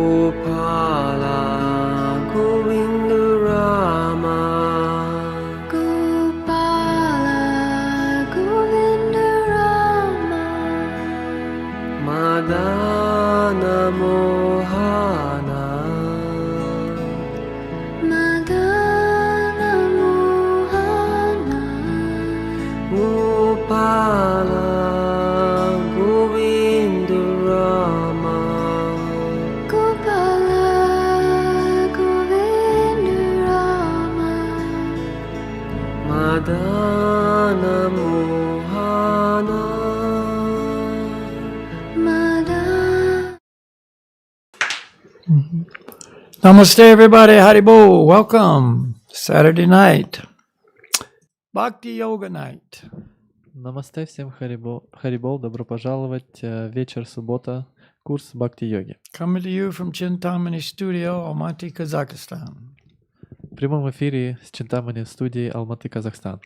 Gopala Govinda Rama Gopala Govinda Rama Madana Mohana Madana Mohana Gopala Govinda Rama Gopala Govinda Rama Madana Mohana. Madana. Namaste, everybody. Haribo. Welcome. Saturday night. Bhakti-yoga night. Намасте всем Харибол, добро пожаловать. Вечер, суббота, курс Бхакти-йоги. Coming to you from Chintamani Studio, Almaty, Kazakhstan. В прямом эфире с Чинтамани студии Алматы, Казахстан.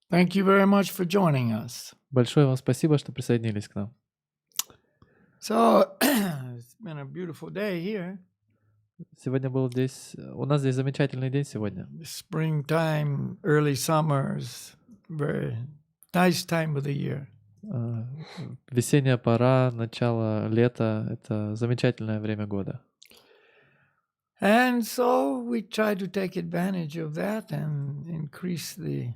Thank you very much for joining us. Большое вам спасибо, что присоединились к нам. So, it's been a beautiful day here. Сегодня у нас здесь замечательный день сегодня. Springtime, early summers, very nice time of the year. Весенняя пора, начало лета — это замечательное время года. And so we try to take advantage of that and increase the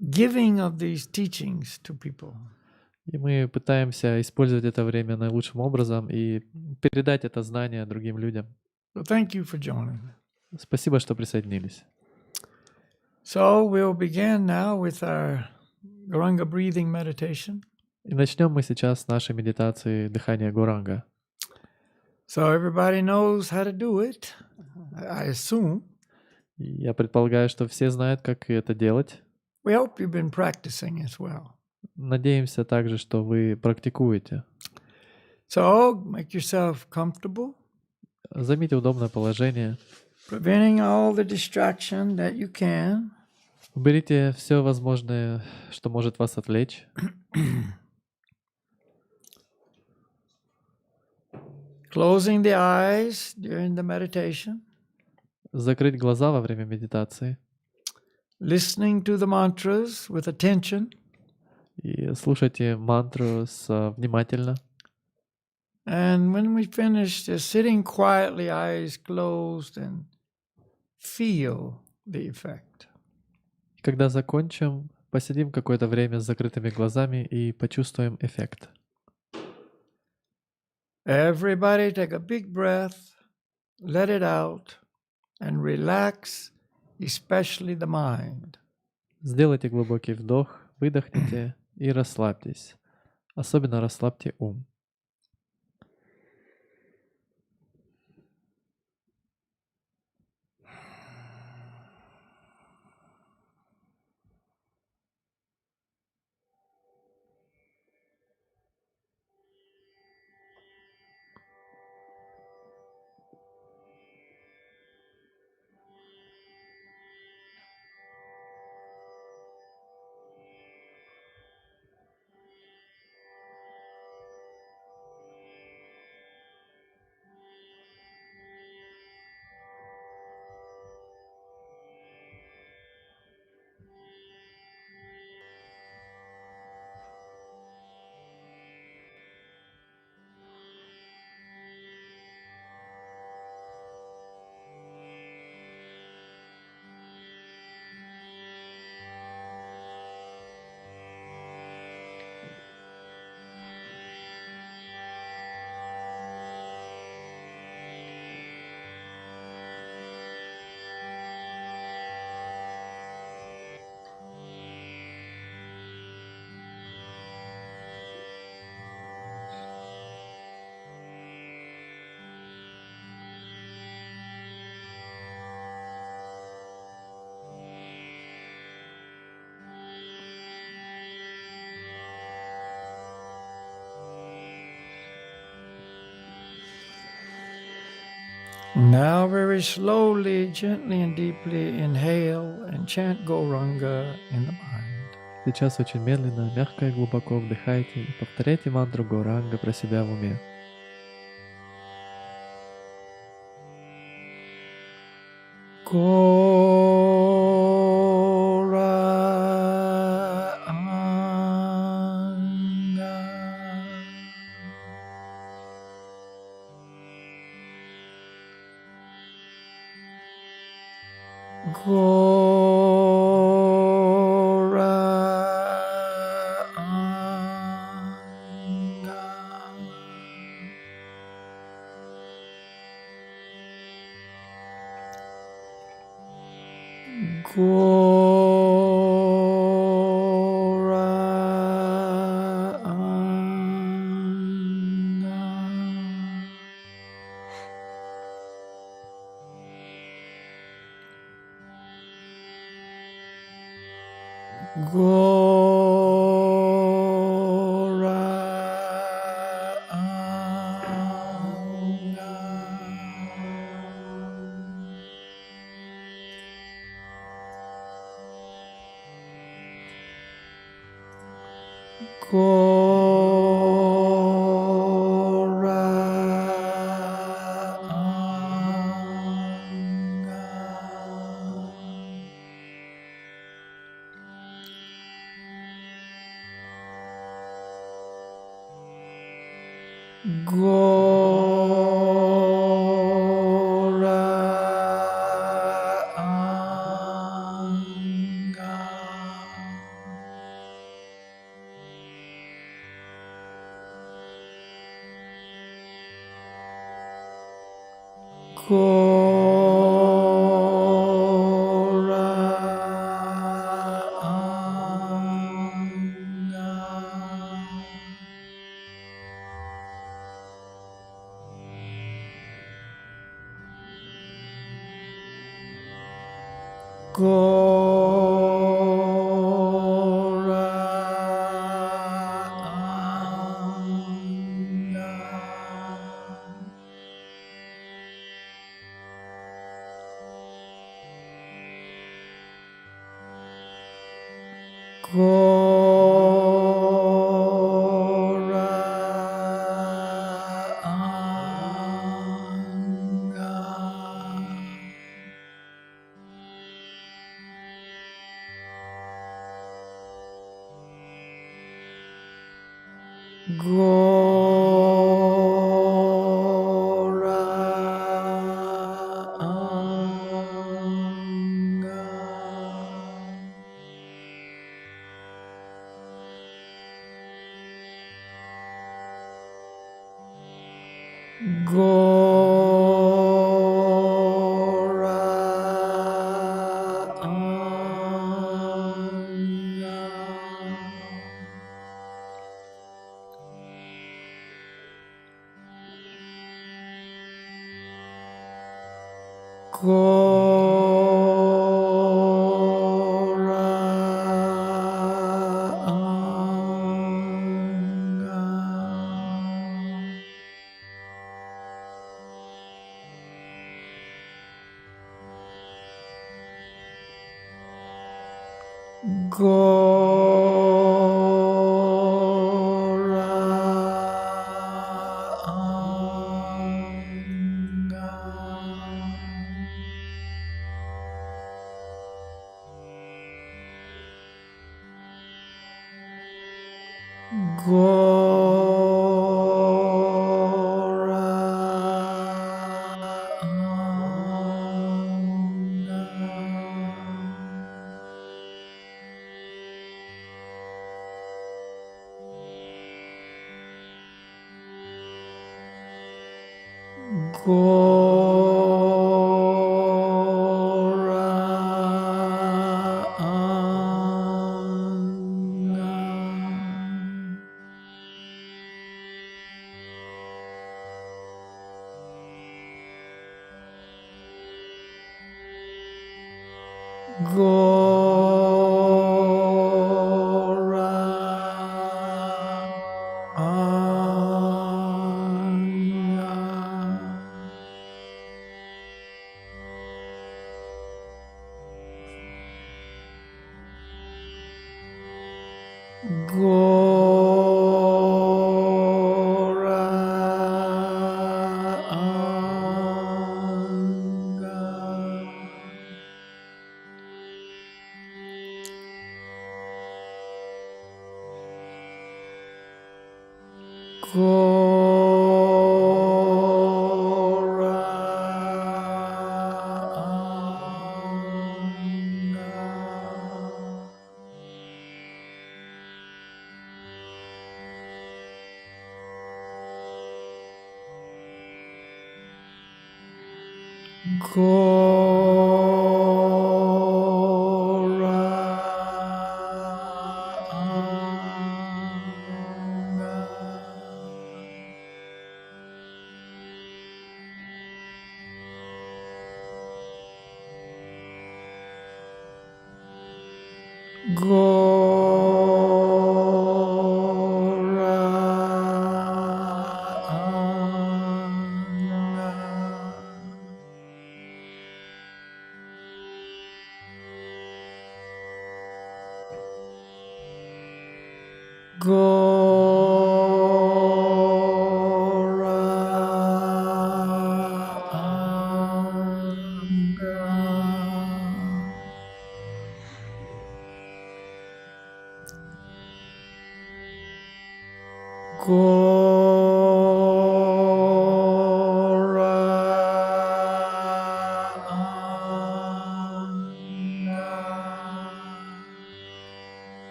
giving of these teachings to people. И мы пытаемся использовать это время наилучшим образом и передать это знание другим людям. So thank you for joining. Спасибо, что присоединились. So we'll begin now with our Guranga breathing meditation. И начнем мы сейчас с нашей медитации дыхания Гуранга. So everybody knows how to do it, I assume. И я предполагаю, что все знают, как это делать. We hope you've been practicing as well. Надеемся также, что вы практикуете. So make yourself comfortable, Займите удобное положение. preventing all the distraction that you can. Уберите все возможное, что может вас отвлечь. Closing the eyes during the meditation. Закрыть глаза во время медитации. Listening to the mantras with attention. И слушайте мантру внимательно. And when we finish, just sitting quietly, eyes closed, and feel the effect. И когда закончим, посидим какое-то время с закрытыми глазами и почувствуем эффект. Everybody take a big breath, let it out, and relax, especially the mind. Сделайте глубокий вдох, выдохните и расслабьтесь. Особенно расслабьте ум. Now very slowly, gently and deeply inhale and chant Gauranga in the mind. Сейчас очень медленно, мягко и глубоко вдыхайте и повторяйте мантру Гауранга про себя в уме. Go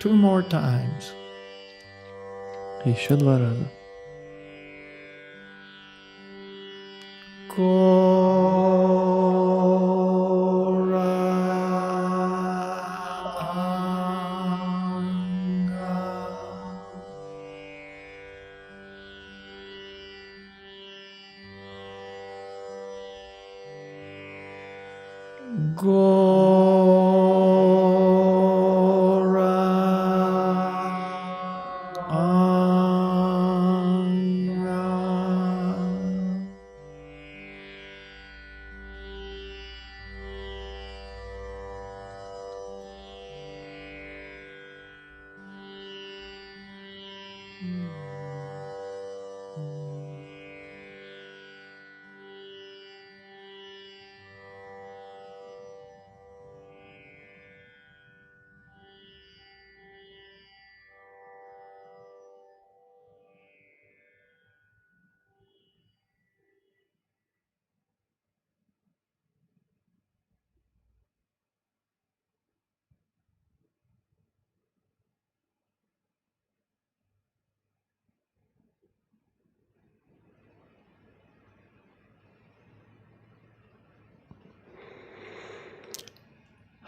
Two more times. Еще 2 раза.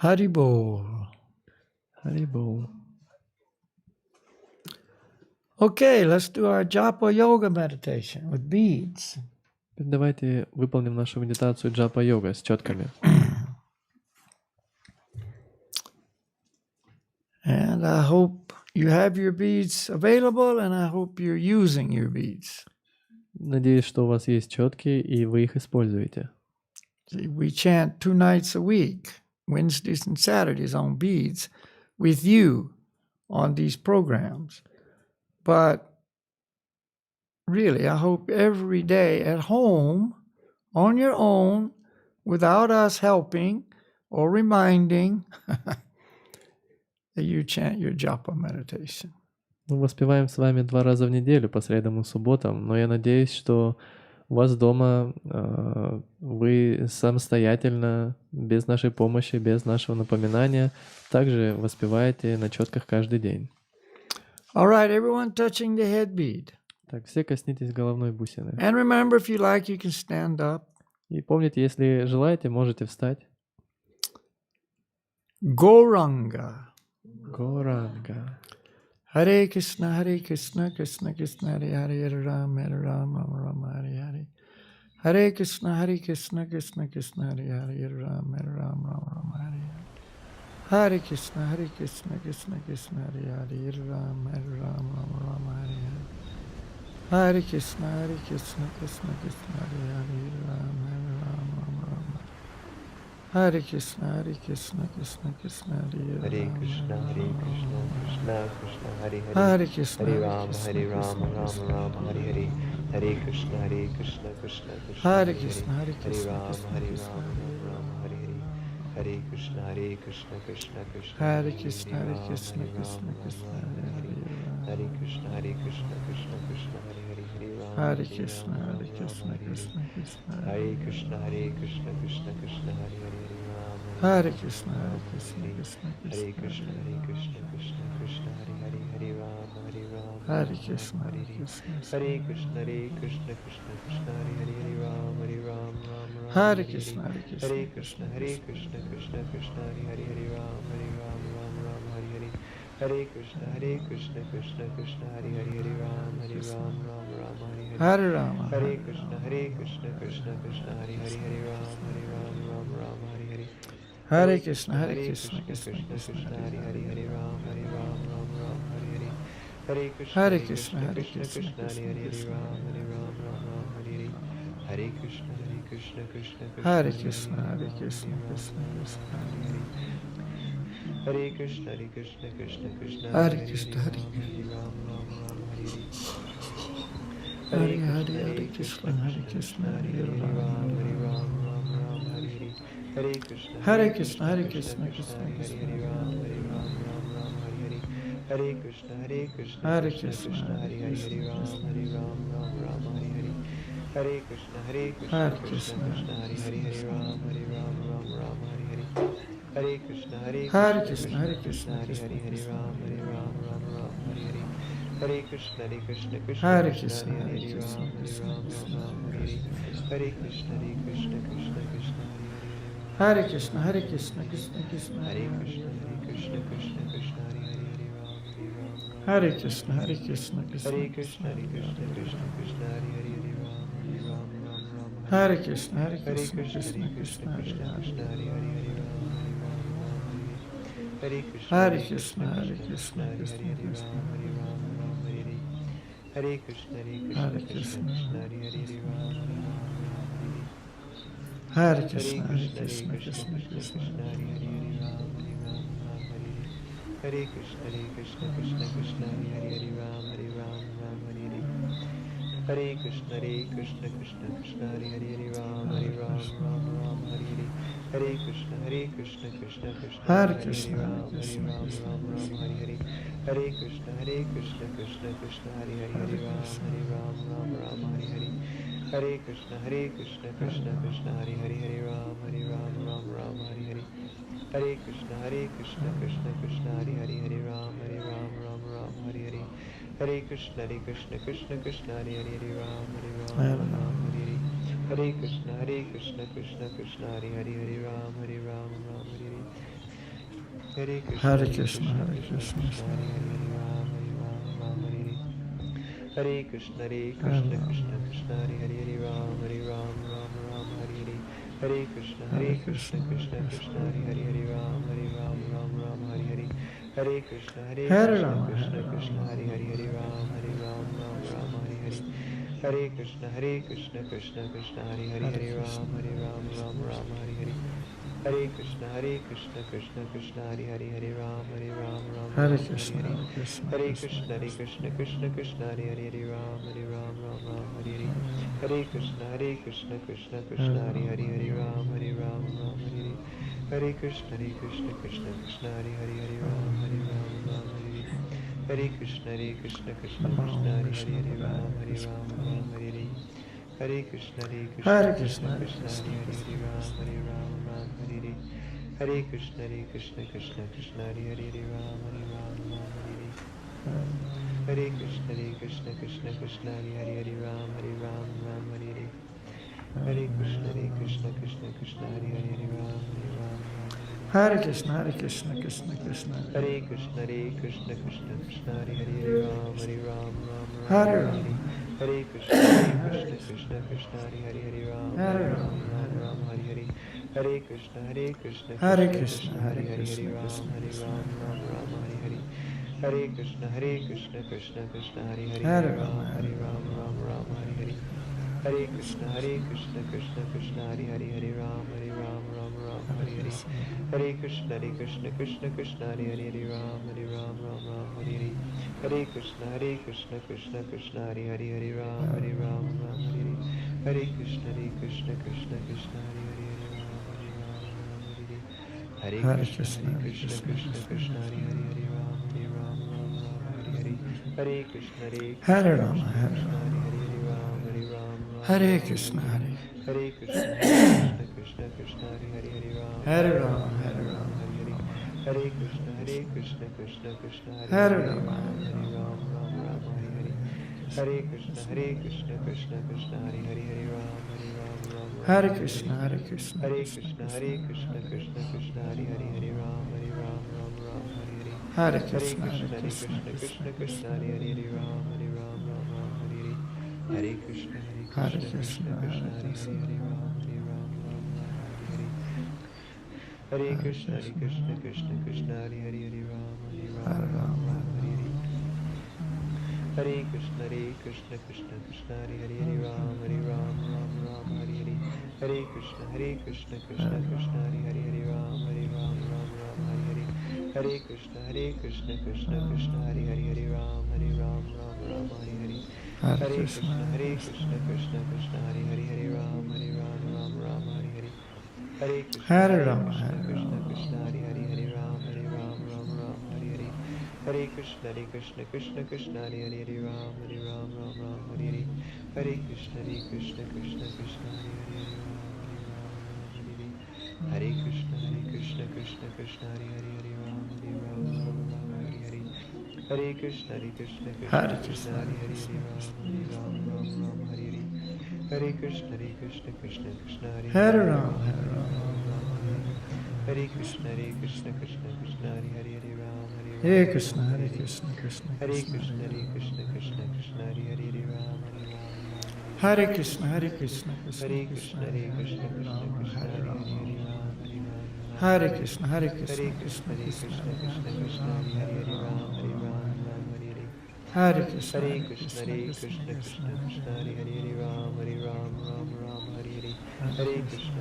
Haribol. Харибол. Okay, let's do our japa yoga meditation with beads. Теперь давайте выполним нашу медитацию джапа-йога с четками. And I hope you have your beads available, and I hope you're using your beads. Надеюсь, что у вас есть четки, и вы их используете. See, we chant 2 nights a week, Wednesdays and Saturdays, on beads with you on these programs. But really, I hope every day at home, on your own, without us helping or reminding, that you chant your japa meditation. Мы воспеваем с вами 2 раза в неделю, по средам и субботам, но я надеюсь, что у вас дома вы самостоятельно, без нашей помощи, без нашего напоминания, также воспеваете на четках каждый день. All right, everyone touching the head bead. Так, все коснитесь головной бусины. And remember, if you like, you can stand up. И помните, если желаете, можете встать. Gauranga. Горанга. Hare Krishna, Krishna Krishna, Hare Hare, Hare Rama, Rama, Hare Hare. Hare Krishna, Krishna Krishna, Hare Hare, Hare Rama, Rama, Hare Hare. Hare Krishna, Krishna Krishna, Hare Hare, Hare Rama, Rama, Hare Hare. Hare Krishna, Krishna Krishna, Hare Hare, Hare Rama, Rama. Hare Krishna, Krishna Krishna, Hare Hare Krishna, Krishna Krishna, Hare Hare. Hare Krishna, Hare Rama, Rama, Hare Hare. Hare Krishna, Krishna Krishna, Hare Hare Krishna, Hare. Hare Krishna, Hare Krishna Rama, Hare Hare. Hare Krishna, Krishna Krishna, Hare Krishna, Hare Krishna Krishna, Hare Krishna, Krishna Krishna, Hare Hare. Hare Krishna, Krishna Krishna, Hare Krishna, Krishna Krishna, Hare Hare. Hare Krishna, Krishna Krishna, Hare Krishna, Krishna Krishna, Hare Hare. Hare Rama, Hare Krishna, Krishna Hare Krishna, Krishna Krishna, Hare Hare. Hare Rama, Rama, Hare Krishna, Hare Krishna, Krishna Krishna, Hare Hare. Hare Rama, Rama, Hare Hare. Hare Krishna, Krishna Krishna, Hare Hare. Hare Rama, Rama, Hare Hare. Hare Rama, Hare Krishna, Krishna Krishna, Hare Hare. Hare Rama, Rama, Hare Hare. Hare Krishna, Hare Krishna Krishna, Krishna, Hare Hare. Hare Rama, Rama, Hare Hare. Hare Hare Krishna, Krishna, Krishna Krishna, Hare Hare. Hare Rama, Hare Hare. Hare Krishna, Krishna Hare Krishna, Krishna Krishna, Hare Krishna, Krishna, Hare Krishna, Hare Hare Hare Krishna, Krishna, Hare Hare Krishna, Krishna Krishna, Hare Krishna, Krishna Hare Krishna, Krishna, Hare Hare. Hare Rama, Hare Hare. Hare Krishna, Hare Krishna Krishna, Krishna, Hare Hare. Hare Rama, Hare Hare. Hare Krishna, Hare Krishna, Hare Krishna, Krishna, Hare Hare. Hare Rama, Hare Hare. Hare Krishna, Krishna Hare Krishna, Krishna, Hare Hare. Hare Krishna, Krishna Krishna, Hare Krishna, Hare Krishna, Krishna Krishna, Hare Krishna, Krishna Krishna, Hare Krishna, Hare Krishna, Hare Krishna Krishna, Krishna Krishna, Hare Krishna, Hare Hare Krishna, Krishna, Krishna Krishna Krishna, Krishna, Hare Hare Krishna, Krishna, Hare Krishna, Krishna Krishna, Hare Krishna, Hare Krishna Krishna, Krishna, Hare Hare Krishna, Hare Krishna, Krishna, Krishna Krishna, Hare Krishna, Krishna Krishna, Hare Ram, Hare Ram, Hare Hare. Hare Krishna, Krishna Krishna, Hare Hare Ram, Hare Ram, Hare Hare. Hare Krishna, Krishna Krishna, Hare Hare Krishna, Ram, Hare Hare Krishna, Ram, Hare Hare. Hare Krishna, Krishna Krishna, Hare Hare Ram, Hare Hare. Hare Krishna, Krishna Krishna, Hare Hare Ram, Hare Ram, Hare Hare. Hare Krishna, Krishna Krishna, Hare Hare Ram, Hare Ram, Hare Hare. Hare Krishna, Krishna Krishna, Hare Hare Ram, Hare Ram, Hare Hare. Hare Krishna, Krishna Krishna, Hare Hare Ram, Hare Ram, Hare Hare. Hare Krishna, Hare Krishna, Hare Krishna, Hare Hare Ram, Hare Ram, Hare Krishna, Krishna Krishna, Hare Hare Ram, Ram, Hare Hare. Hare Krishna, Krishna Krishna, Hare Hare Ram, Ram, Hare Hare. Hare Krishna, Krishna Krishna, Hare Hare Ram, Ram, Hare Hare. Hare Krishna, Krishna Krishna, Hare Hare Ram, Ram, Hare Hare. Hare Krishna, Krishna Krishna, Hare Hare Ram, Ram, Hare Hare Krishna, Hare. Krishna, Hare Krishna, Krishna Krishna, Hare Hare Ram, Hare Hare. Hare Krishna, Krishna Krishna, Hare Hare Ram, Ram, Hare Hare. Hare Krishna, Krishna Krishna, Hare Hare Ram, Ram, Hare Hare. Hare Krishna, Krishna Krishna, Hare Hare Ram, Ram, Hare Hare. Hare Krishna, Hare Krishna Krishna, Krishna, Hare Hare Ram, Ram, Hare Hare. Hare Krishna, Krishna Hare Hare Ram, Ram, Hare Hare. Hare Krishna, Krishna Hare Hare Ram, Ram, Hare Hare. Hare Krishna, Krishna Hare Hare Ram, Ram, Hare Krishna, Krishna Krishna, Hare Krishna, Krishna Hare Hare Ram, Ram, Hare Hare Ram. Hare. Hare Krishna, Krishna Hare Hare Ram, Ram, Hare Hare. Hare Krishna, Krishna Hare Hare Krishna, Hare Hare Krishna, Ram, Krishna Ram, Hare Hare. Hare Krishna, Krishna Hare Hare Hare Ram, Ram, Ram, Hare Hare. Hare Krishna, Krishna Hare Hare Ram, Ram, Hare Hare. Hare Krishna, Krishna Hare Hare Ram, Ram, Hare Hare. Hare Krishna, Krishna Hare Hare Ram, Ram, Hare Hare. Hare Krishna, Krishna Hare Hare Ram, Ram, Hare Hare. Hare Krishna, Krishna Hare Hare Ram, Ram, Hare Hare. Hare Krishna, Hare Krishna Rama, Hare Krishna Rama. Hare Hare Ram, Ram, Hare Krishna, Hare Hare Krishna, Krishna Hare Hare Ram, Hare Rama, Ram, Hare Rama. Hare Hare. Hare Krishna, Krishna Hare Hare Hare Rama, Ram, Hare Ram, Hare Hare. Hare Krishna, Krishna Hare Hare Ram, Ram, Hare Hare Krishna, Hare. Hare Krishna, Hare Krishna, Krishna Hare Hare Ram, Ram, Hare Hare. Hare Hare Krishna, Hare Krishna, Krishna, Krishna Hare Hare Ram, Ram, Hare Hare. Hare Krishna, Hare Krishna Krishna, Krishna Hare Hare Krishna. Hare Ram, Hare Hare. Hare Krishna, Krishna Hare Hare Ram, Hare Rama, Hare Hare. Hare Krishna, Krishna Hare Hare Ram, Ram, Hare Hare. Hare Krishna, Krishna Hare Hare Ram, Ram, Hare Hare. Hare Krishna, Krishna Hare Hare Ram, Ram, Hare Hare. Hare Hare Krishna, Krishna, Krishna Hare Hare Ram, Ram, Hare Hare. Hare Krishna, Hare Rama, Krishna Hare Hare Ram, Ram, Hare Hare. Hare Krishna, Krishna Hare Hare Ram, Ram, Hare Hare. Hare Krishna, Krishna Hare Hare Ram, Hare Hare. Hare Krishna, Krishna Hare Hare Ram, Ram, Hare Hare. Hare Krishna, Krishna Hare Hare Krishna, Hare Ram, Hare Hare. Hare Krishna, Krishna Hare Hare Hare Rama, Ram, Hare Rama. Hare Krishna, Krishna Hare Hare Ram, Hare Krishna, Hare Hare Krishna, Krishna Hare Krishna, Krishna, Krishna Hare Hare Ram, Hare Krishna, Hare Krishna, Hare Krishna Krishna, Krishna, Krishna Hare Hare Rama. Hare Ram, Hare Krishna,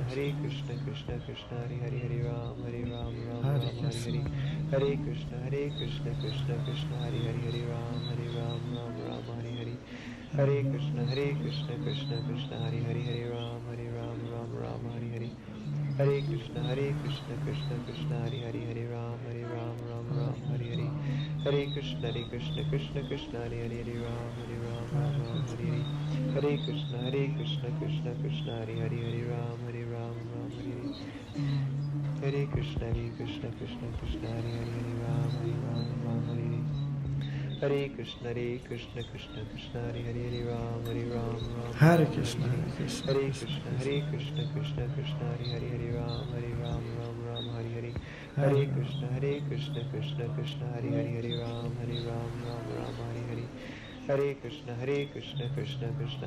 Hare Hare Krishna, Krishna, Krishna Krishna Hare Hare Ram, Hare Hare. Hare Krishna, Hare Hare Krishna, Krishna, Krishna Hare Hare Ram, Hare Hare. Hare Krishna, Krishna Hare Hare Ram, Hare Hare. Hare Krishna, Krishna Hare Hare Ram, Hare Hare. Hare Krishna, Krishna Hare Hare Ram, Hare Hare. Hare Krishna, Krishna Hare Hare Ram, Hare Hare. Hare Krishna, Krishna Hare Hare Ram, Hare Hare. Hare Krishna, Krishna Hare Hare Ram, Hare Hare. Hare Krishna, Krishna Hare Hare Ram, Hare Hare. Hare Krishna, Krishna Hare Hare Ram, Hare Krishna, Hare Krishna, Krishna Hare Hare Ram, Hare Hare. Hare Krishna, Krishna Krishna, Hare Hare, Hare Ram, Ram Ram, Hare Hare. Hare Krishna, Krishna Krishna,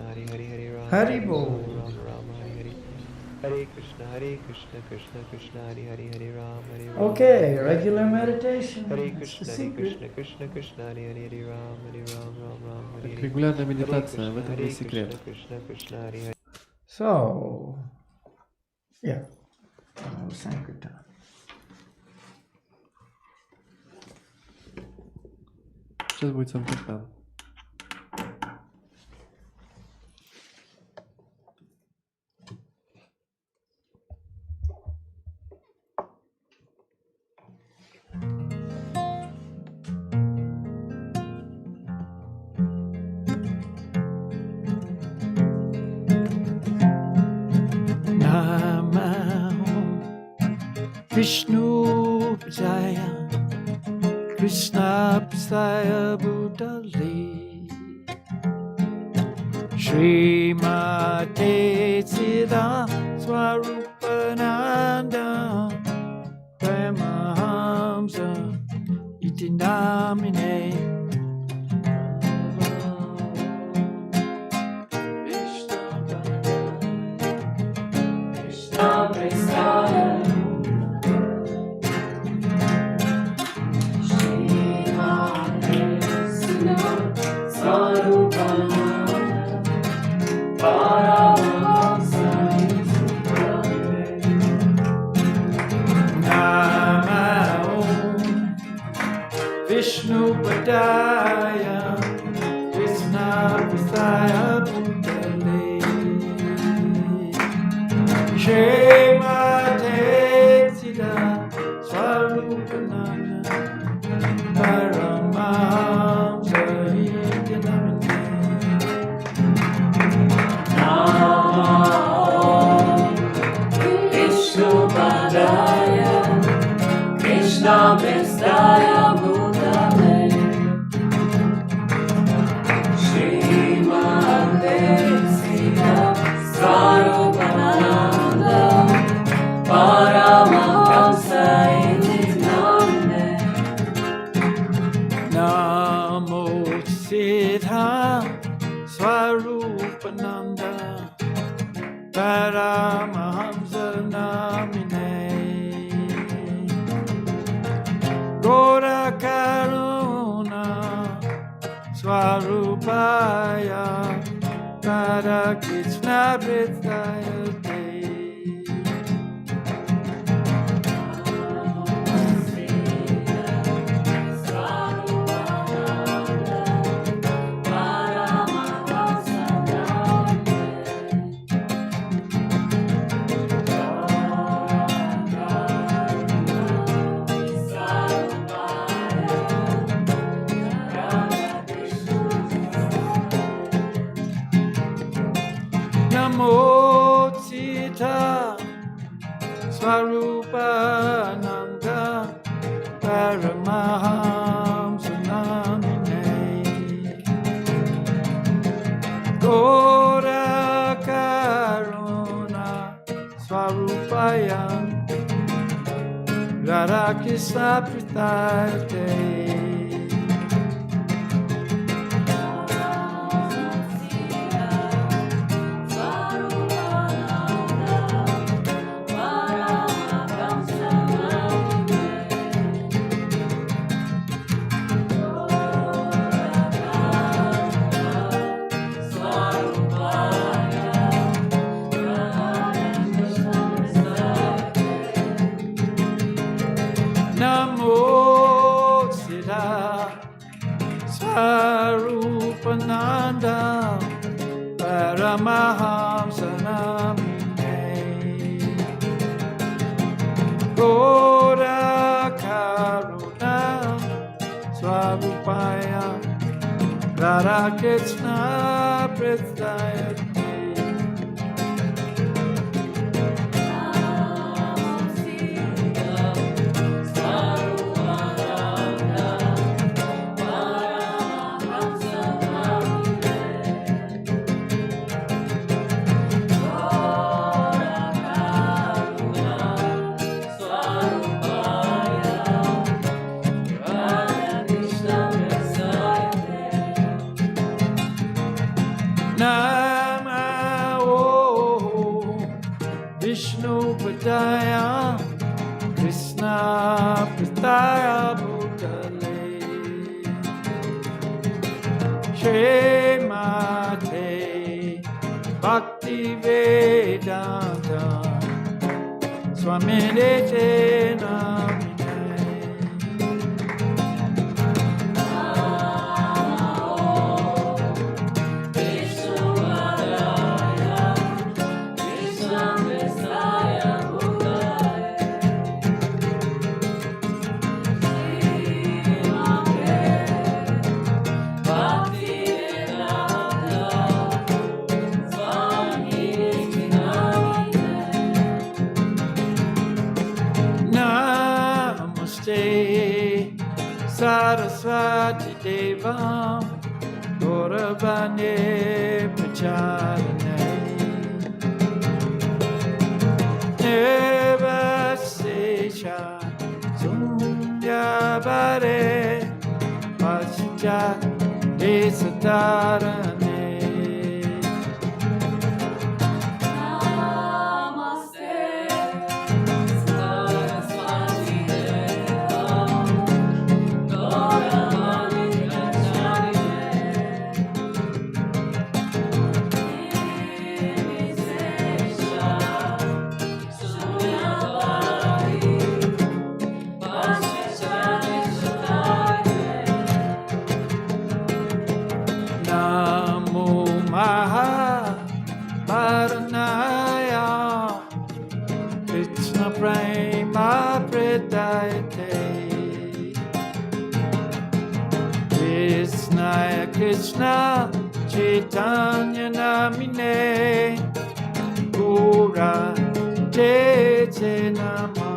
Hare Hare, Hare Ram, Haribo. Ram Ram, Hare Hare. Hare Krishna, Krishna Krishna, Hare Hare, Hare Ram, Ram. Okay, regular meditation. Hare That's the Krishna, secret. Krishna, Hare Hare, Hare Ram, Ram Ram, Hare Hare. Регулярная медитация, в этом Hare весь секрет. Krishna, Hare Hare. So, yeah, Sankirtan. Сейчас будет Санкиртан. Vishnu Pajaya Krishna Pajaya Bhutale Srimate Siddha Swarupananda Paramahamsa Iti Namine Vishnu Padaya Krishna Prasaya Bhutale Shemate Siddha Swarupananda Paramahamsa Iti Namine Vishnu Padaya Krishna Prasaya Bhutale Shrimate Siddha Swarupananda Paramahamsa Iti Namine Namo Siddha Swarupananda Paramahamsa Namine Gora Karuna Swarupaya Para Krishna Prithaya Te Namo Siddha Swarupananda Paramahamsa Namine Gora Karuna Swarupaya Radha Krishna Prithaya Te Namo Siddha Swarupananda Paramahamsa Namine Gora Karuna Swarupaya Radha Krishna Prithaya Te Krishna Pristaya Bhutale Shrimate Bhakti Vedanta Swami Namine Saraswati Devam Gauravane Pracharane Nevasesha Sunyabare Pascha Desatarane Krishna Chaitanya Namine Gura Jete Nama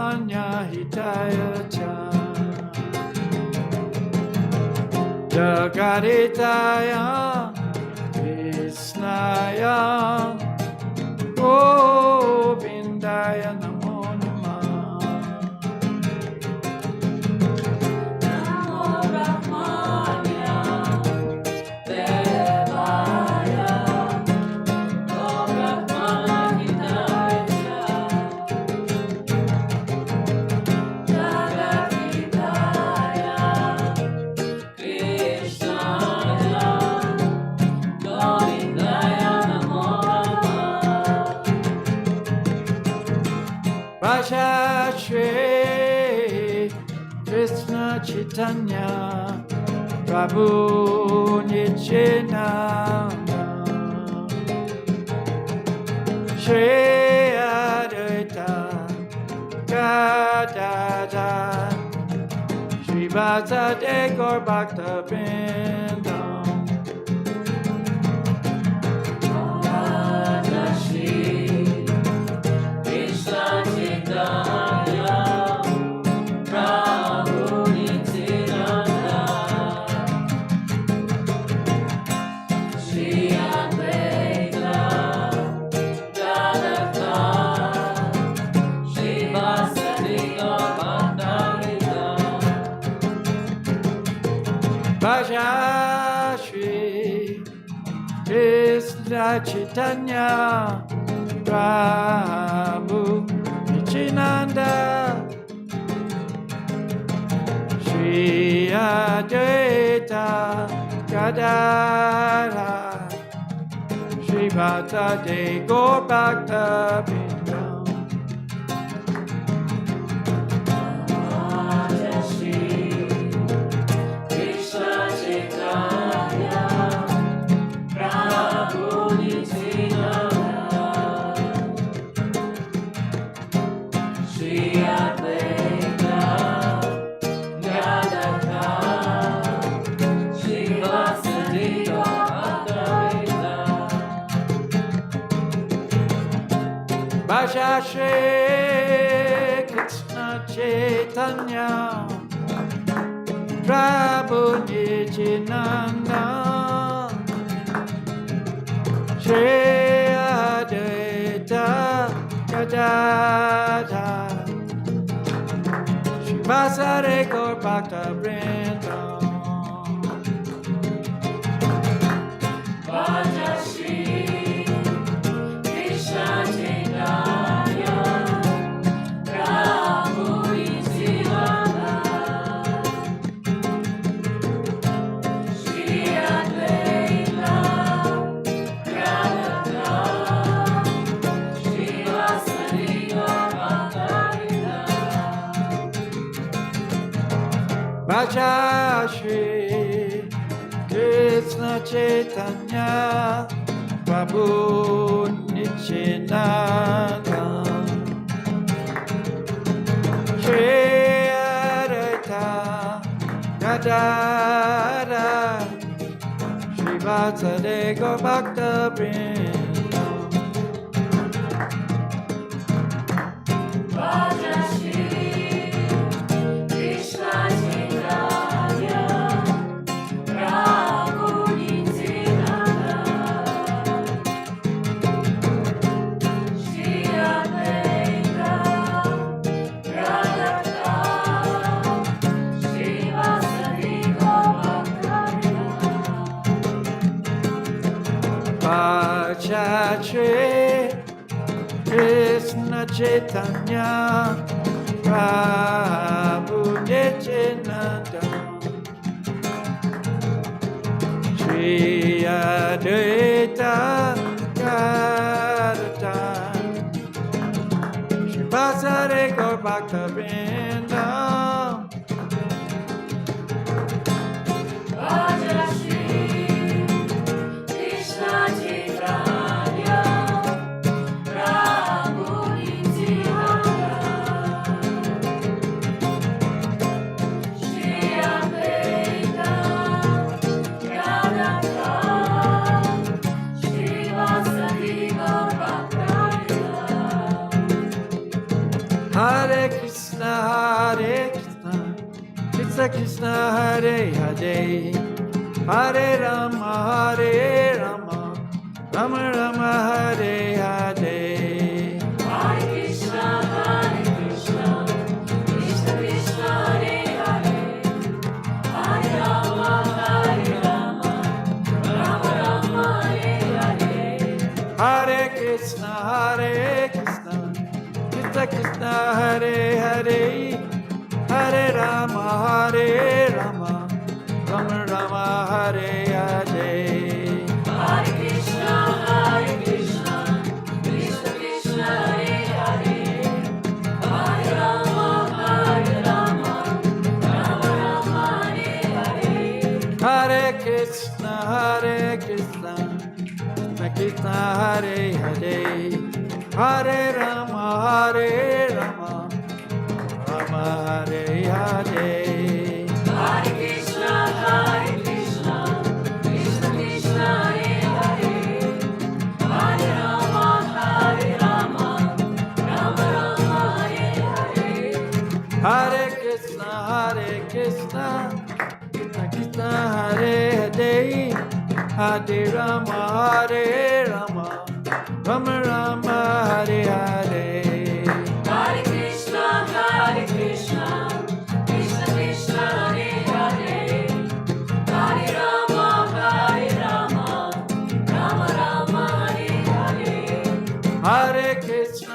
Brahmanya Hitaya Cha Jagaritaya Krishnaya Govindaya Namo Namah Namo Brahmanya Devaya Shri Krishna Chaitanya Prabhu Nityananda Shri Advaita Gadadhar Shri Vasudeva Gaur Bhakta-vrinda Bhaja Shri Krishna Chaitanya Prabhu Nityananda Shri Advaita Gadadhar Shri Vasudeva Gaur Bhakta-vrinda Raja Shri Krishna Chaitanya Prabhu Nityananda Shri Advaita Gadadhar Shivasari Gaur Bhakta Vrinda Raja Shri Krishna Chaitanya Prabhu Nityananda Shri Advaita Gadadhar Shivasari Gaur Bhakta Vrinda Raja Shri Krishna Chaitanya Prabhu Nityananda Shri Advaita Gadadhar Shivasari Gaur Bhakta Vrinda Raja Shri Krishna Chaitanya Prabhu Nityananda Shri Advaita Gadadhar Shivasari Gaur Bhakta Vrinda Raja Shri Krishna Chaitanya Prabhu Nityananda Shri Advaita Gadadhar Shivasari Gaur Bhakta Vrinda Raja Shri Krishna Chaitanya Prabhu Nityananda Shri Advaita Gadadhar Shivasari Gaur Bhakta Vrinda Hare Krishna Hare Krishna Krishna Krishna Hare Hare Hare Rama Hare Rama Rama Rama Hare Hare Hare Krishna Krishna Krishna Hare Hare Hare Rama Rama Rama Hare Hare Hare Krishna Krishna Krishna Hare Hare Hare Rama Rama Rama Rama Hare Hare Hare Krishna Krishna Krishna Hare Hare Hare Rama Rama Rama Hare Hare Hare Krishna Krishna Krishna Hare Hare Hare Rama Rama Rama Hare Hare Hare Krishna Krishna Krishna Hare Hare Hare Rama Rama Rama Hare Hare Hare Krishna Krishna Krishna Hare Hare Hare Rama Rama Rama Rama Hare Hare Hare Krishna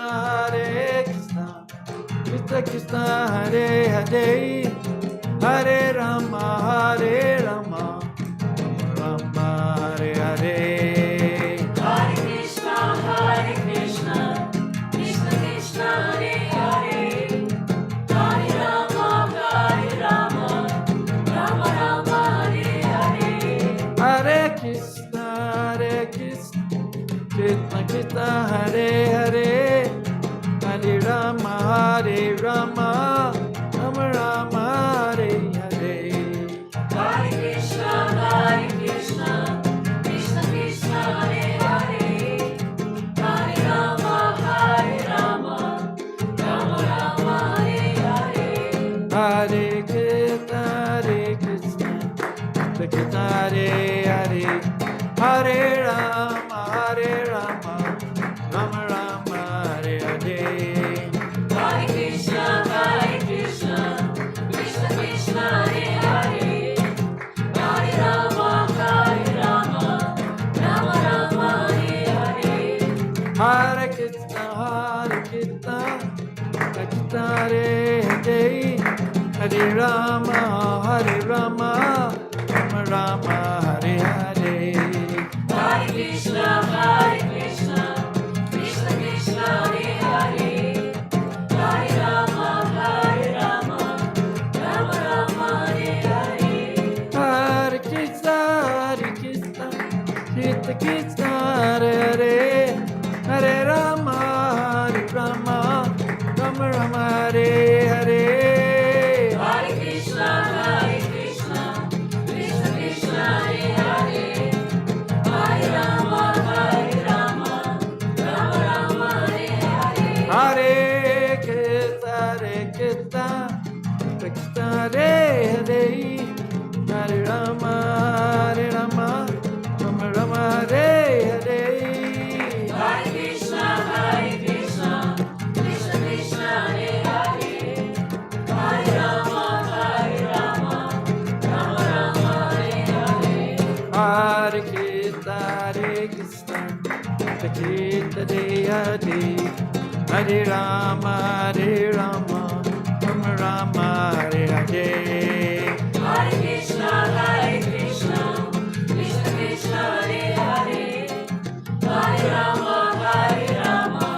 Krishna Krishna Hare Hare Hare Rama Rama Rama Hare Hare Hare Krishna Krishna Krishna Hare Hare Hare Rama Rama Rama Hare Hare Hare Krishna Krishna Krishna Hare Hare Hare Rama Rama Rama Hare Hare Hare Krishna Krishna Krishna Hare Hare Hare Rama Rama Rama Hare Hare Hare Krishna Krishna Krishna Hare Hare Hare Rama Hare Rama, Hare Rama, Rama Rama, Hare Hare. Hare Krishna, Krishna Krishna, Hare Hare. Hare Rama, Rama Rama, Hare Hare. Hare Krishna, Krishna Krishna, Hare Hare. Hare Rama, Rama Rama, Hare Hare. Hare Krishna, Krishna Krishna, Hare Hare. Hare Rama, Rama Rama, Hare Hare. Hare Krishna, Krishna Krishna, Hare Hare. Hare Rama, Rama Rama, Hare Hare. Hare Krishna, Krishna Krishna, Hare Hare. Hare Rama, Rama Rama, Hare Hare. Hare Krishna, Krishna Krishna, Hare Hare. Hare Rama, Rama Rama, Hare Hare. Hare Krishna, Krishna Krishna, Hare Hare. Hare Rama, Rama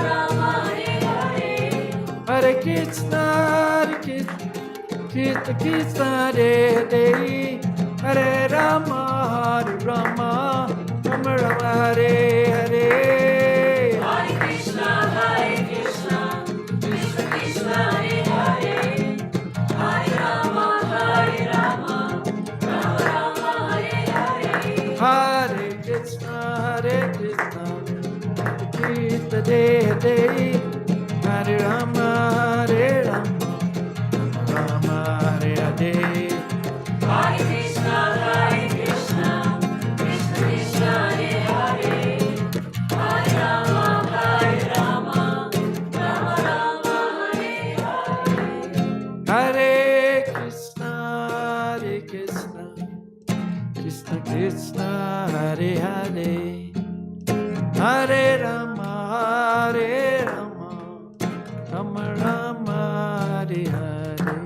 Rama, Hare Hare. Hare Krishna, Krishna Krishna, Hare Hare. Hare Rama, Rama Rama, Hare Hare. Hare Krishna, Krishna Krishna, Hare Hare. Hare Rama, Rama Rama, Hare Hare. Hare Krishna, Krishna Krishna, Hare Hare. Hare Rama, Rama Rama, Hare Hare. Hare Krishna, Krishna Krishna, Hare Hare. Hare Rama, Rama Rama, Hare Hare. Hare Krishna, Krishna Krishna Krishna, Hare Hare. Hare Rama, Rama Rama, Hare Hare.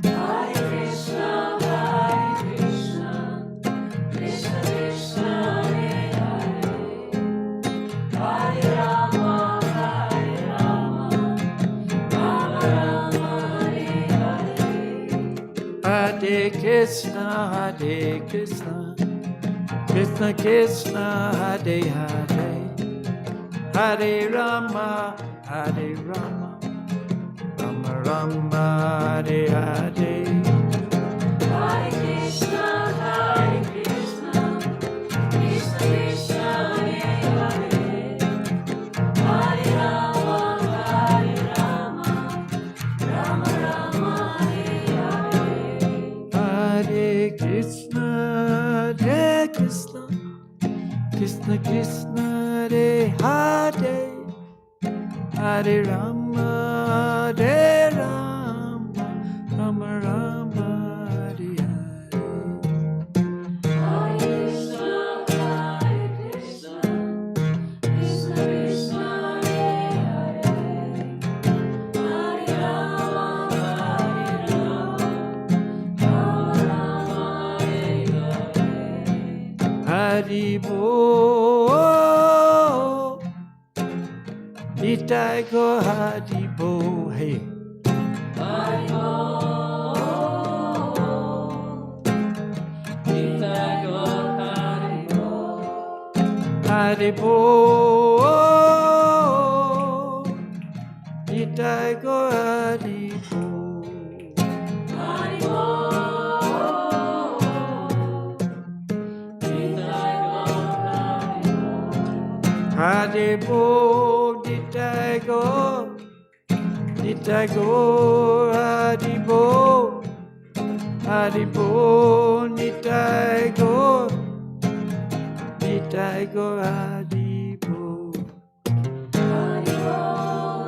Hare Krishna, Krishna Krishna, Hare Hare. Hare Rama, Rama Rama, Hare Hare. Hare Krishna, Krishna Krishna, Hare Hare. Hare Rama, Rama Rama, Hare Hare. Hare Krishna, Krishna Krishna, Hare Hare. Hare Rama, Rama Rama, Hare Hare. Hare Krishna, Krishna Krishna, Hare Hare. Hare Rama, Rama Rama, Hare Hare. Hare Krishna, Krishna Krishna, Hare Hare. Hare Rama, Rama Hare Hare. Hari Bo, Nitai Go Hari Bo, hey. Hari Bo, Nitai Go Hari Bo. Hari Bo, Nitai Go Hari Bo. Hari Bo, Nitai Go Hari Bo. Hari Bo, Nitai Go, Nitai Go Hari Bo. Hari Bo, Nitai Go, Nitai Go Hari Bo. Hari Bo,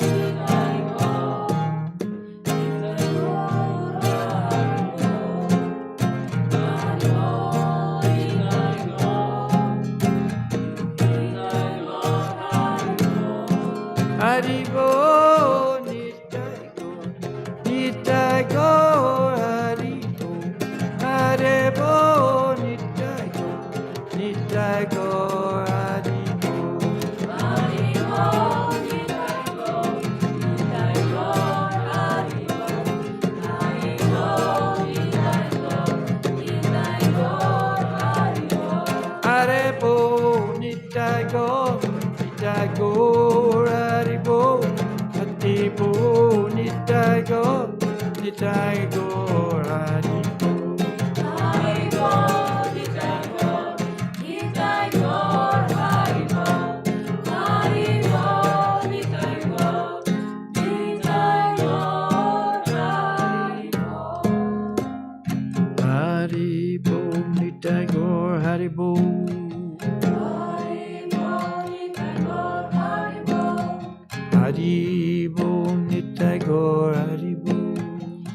Nitai Go, Nitai Go Hari Bo. Hari Bo, Nitai Go, Nitai Go Hari Bo. Hari Bo, Nitai Go, Nitai Haribo, Nitai Gaur, Haribo, Haribo, Nitai Gaur, Haribo. Haribo, Nitai Gaur, Nitai Gaur, Haribo. Haribo, Nitai Gaur, Nitai Gaur, Haribo. Haribo, Nitai Gaur, Haribo. Haribo, Nitai Gaur, Haribo.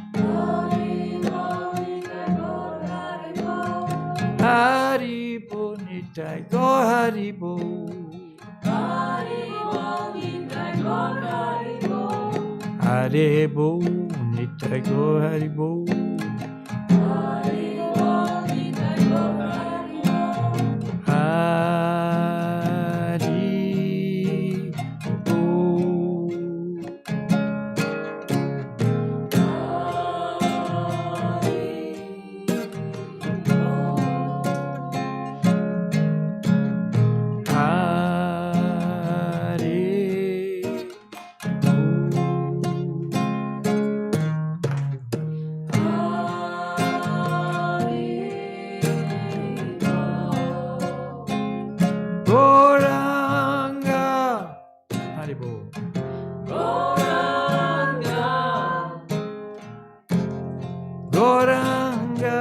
Haribo, Nitai Gaur, Haribo. Haribo, Nitai Gaur, Haribo. Haribo, Nitai Gaur, Haribo. Haribo, Nitai Gaur, Haribo. Goranga, Haribo. Goranga, Goranga,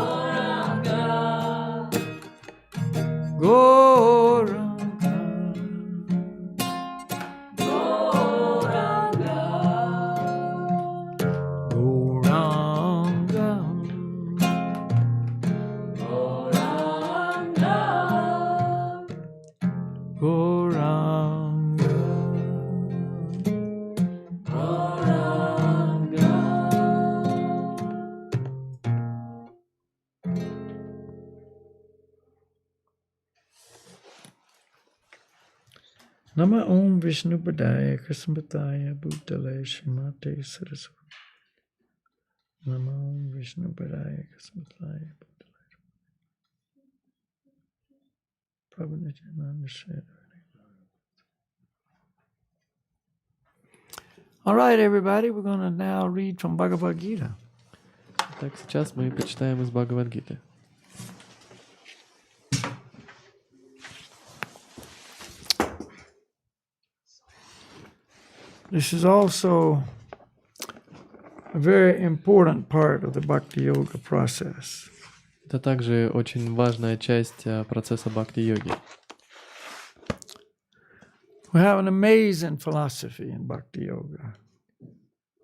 Goranga, Goranga, Goranga, Goranga, Goranga, Goranga. Nama Om Vishnu Padaya Krishnapataya Bhutale Shrimate Saraswati. Nama Om Vishnu Padaya Krishnapataya Bhutale. Prabhupada said. All right, everybody, we're going to now read from Bhagavad-gita. Так, сейчас мы почитаем из Бхагавад-гиты. This is also a very important part of the Bhakti-yoga process. Это также очень важная часть процесса бхакти-йоги. We have an amazing philosophy in Bhakti-yoga.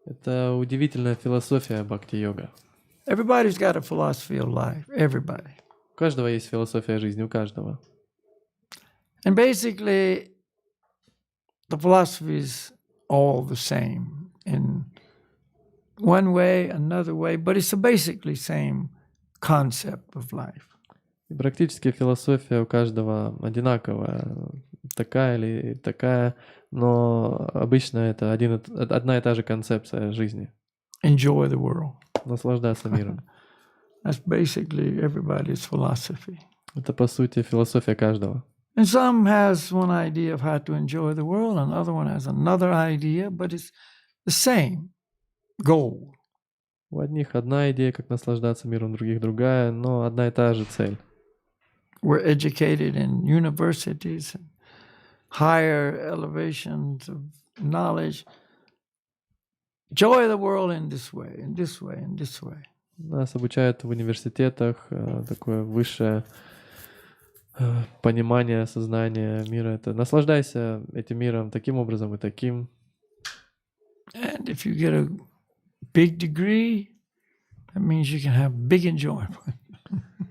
Это удивительная философия бхакти-йога. Everybody's got a philosophy of life. Everybody. У каждого есть философия жизни, у каждого. And basically, the philosophy is all the same in one way, another way, but it's a basically same concept of life. И практически философия у каждого одинаковая, такая или такая, но обычно это одна и та же концепция жизни. Enjoy the world. Наслаждаться миром. That's basically everybody's philosophy. Это, по сути, философия каждого. And some has one idea of how to enjoy the world, and other one has another idea, but it's the same goal. У одних одна идея, как наслаждаться миром, у других другая, но одна и та же цель. We're educated in universities and higher elevations of knowledge. Enjoy the world in this way, in this way, in this way. Нас обучают в университетах, такое высшее понимание, осознание мира. Это наслаждайся этим миром таким образом и таким. And if you get a big degree, that means you can have big enjoyment.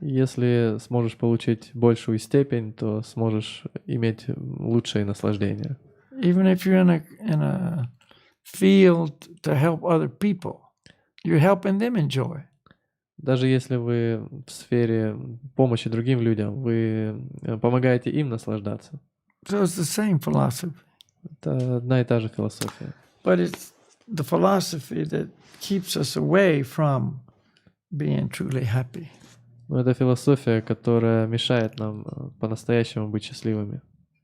Если сможешь получить большую степень, то сможешь иметь лучшее наслаждение. Even if you're in a field to help other people, you're helping them enjoy. Даже если вы в сфере помощи другим людям, вы помогаете им наслаждаться. So it's the same philosophy. Это одна и та же философия. But it's the philosophy that keeps us away from being truly happy. Но это философия, которая мешает нам по-настоящему быть счастливыми.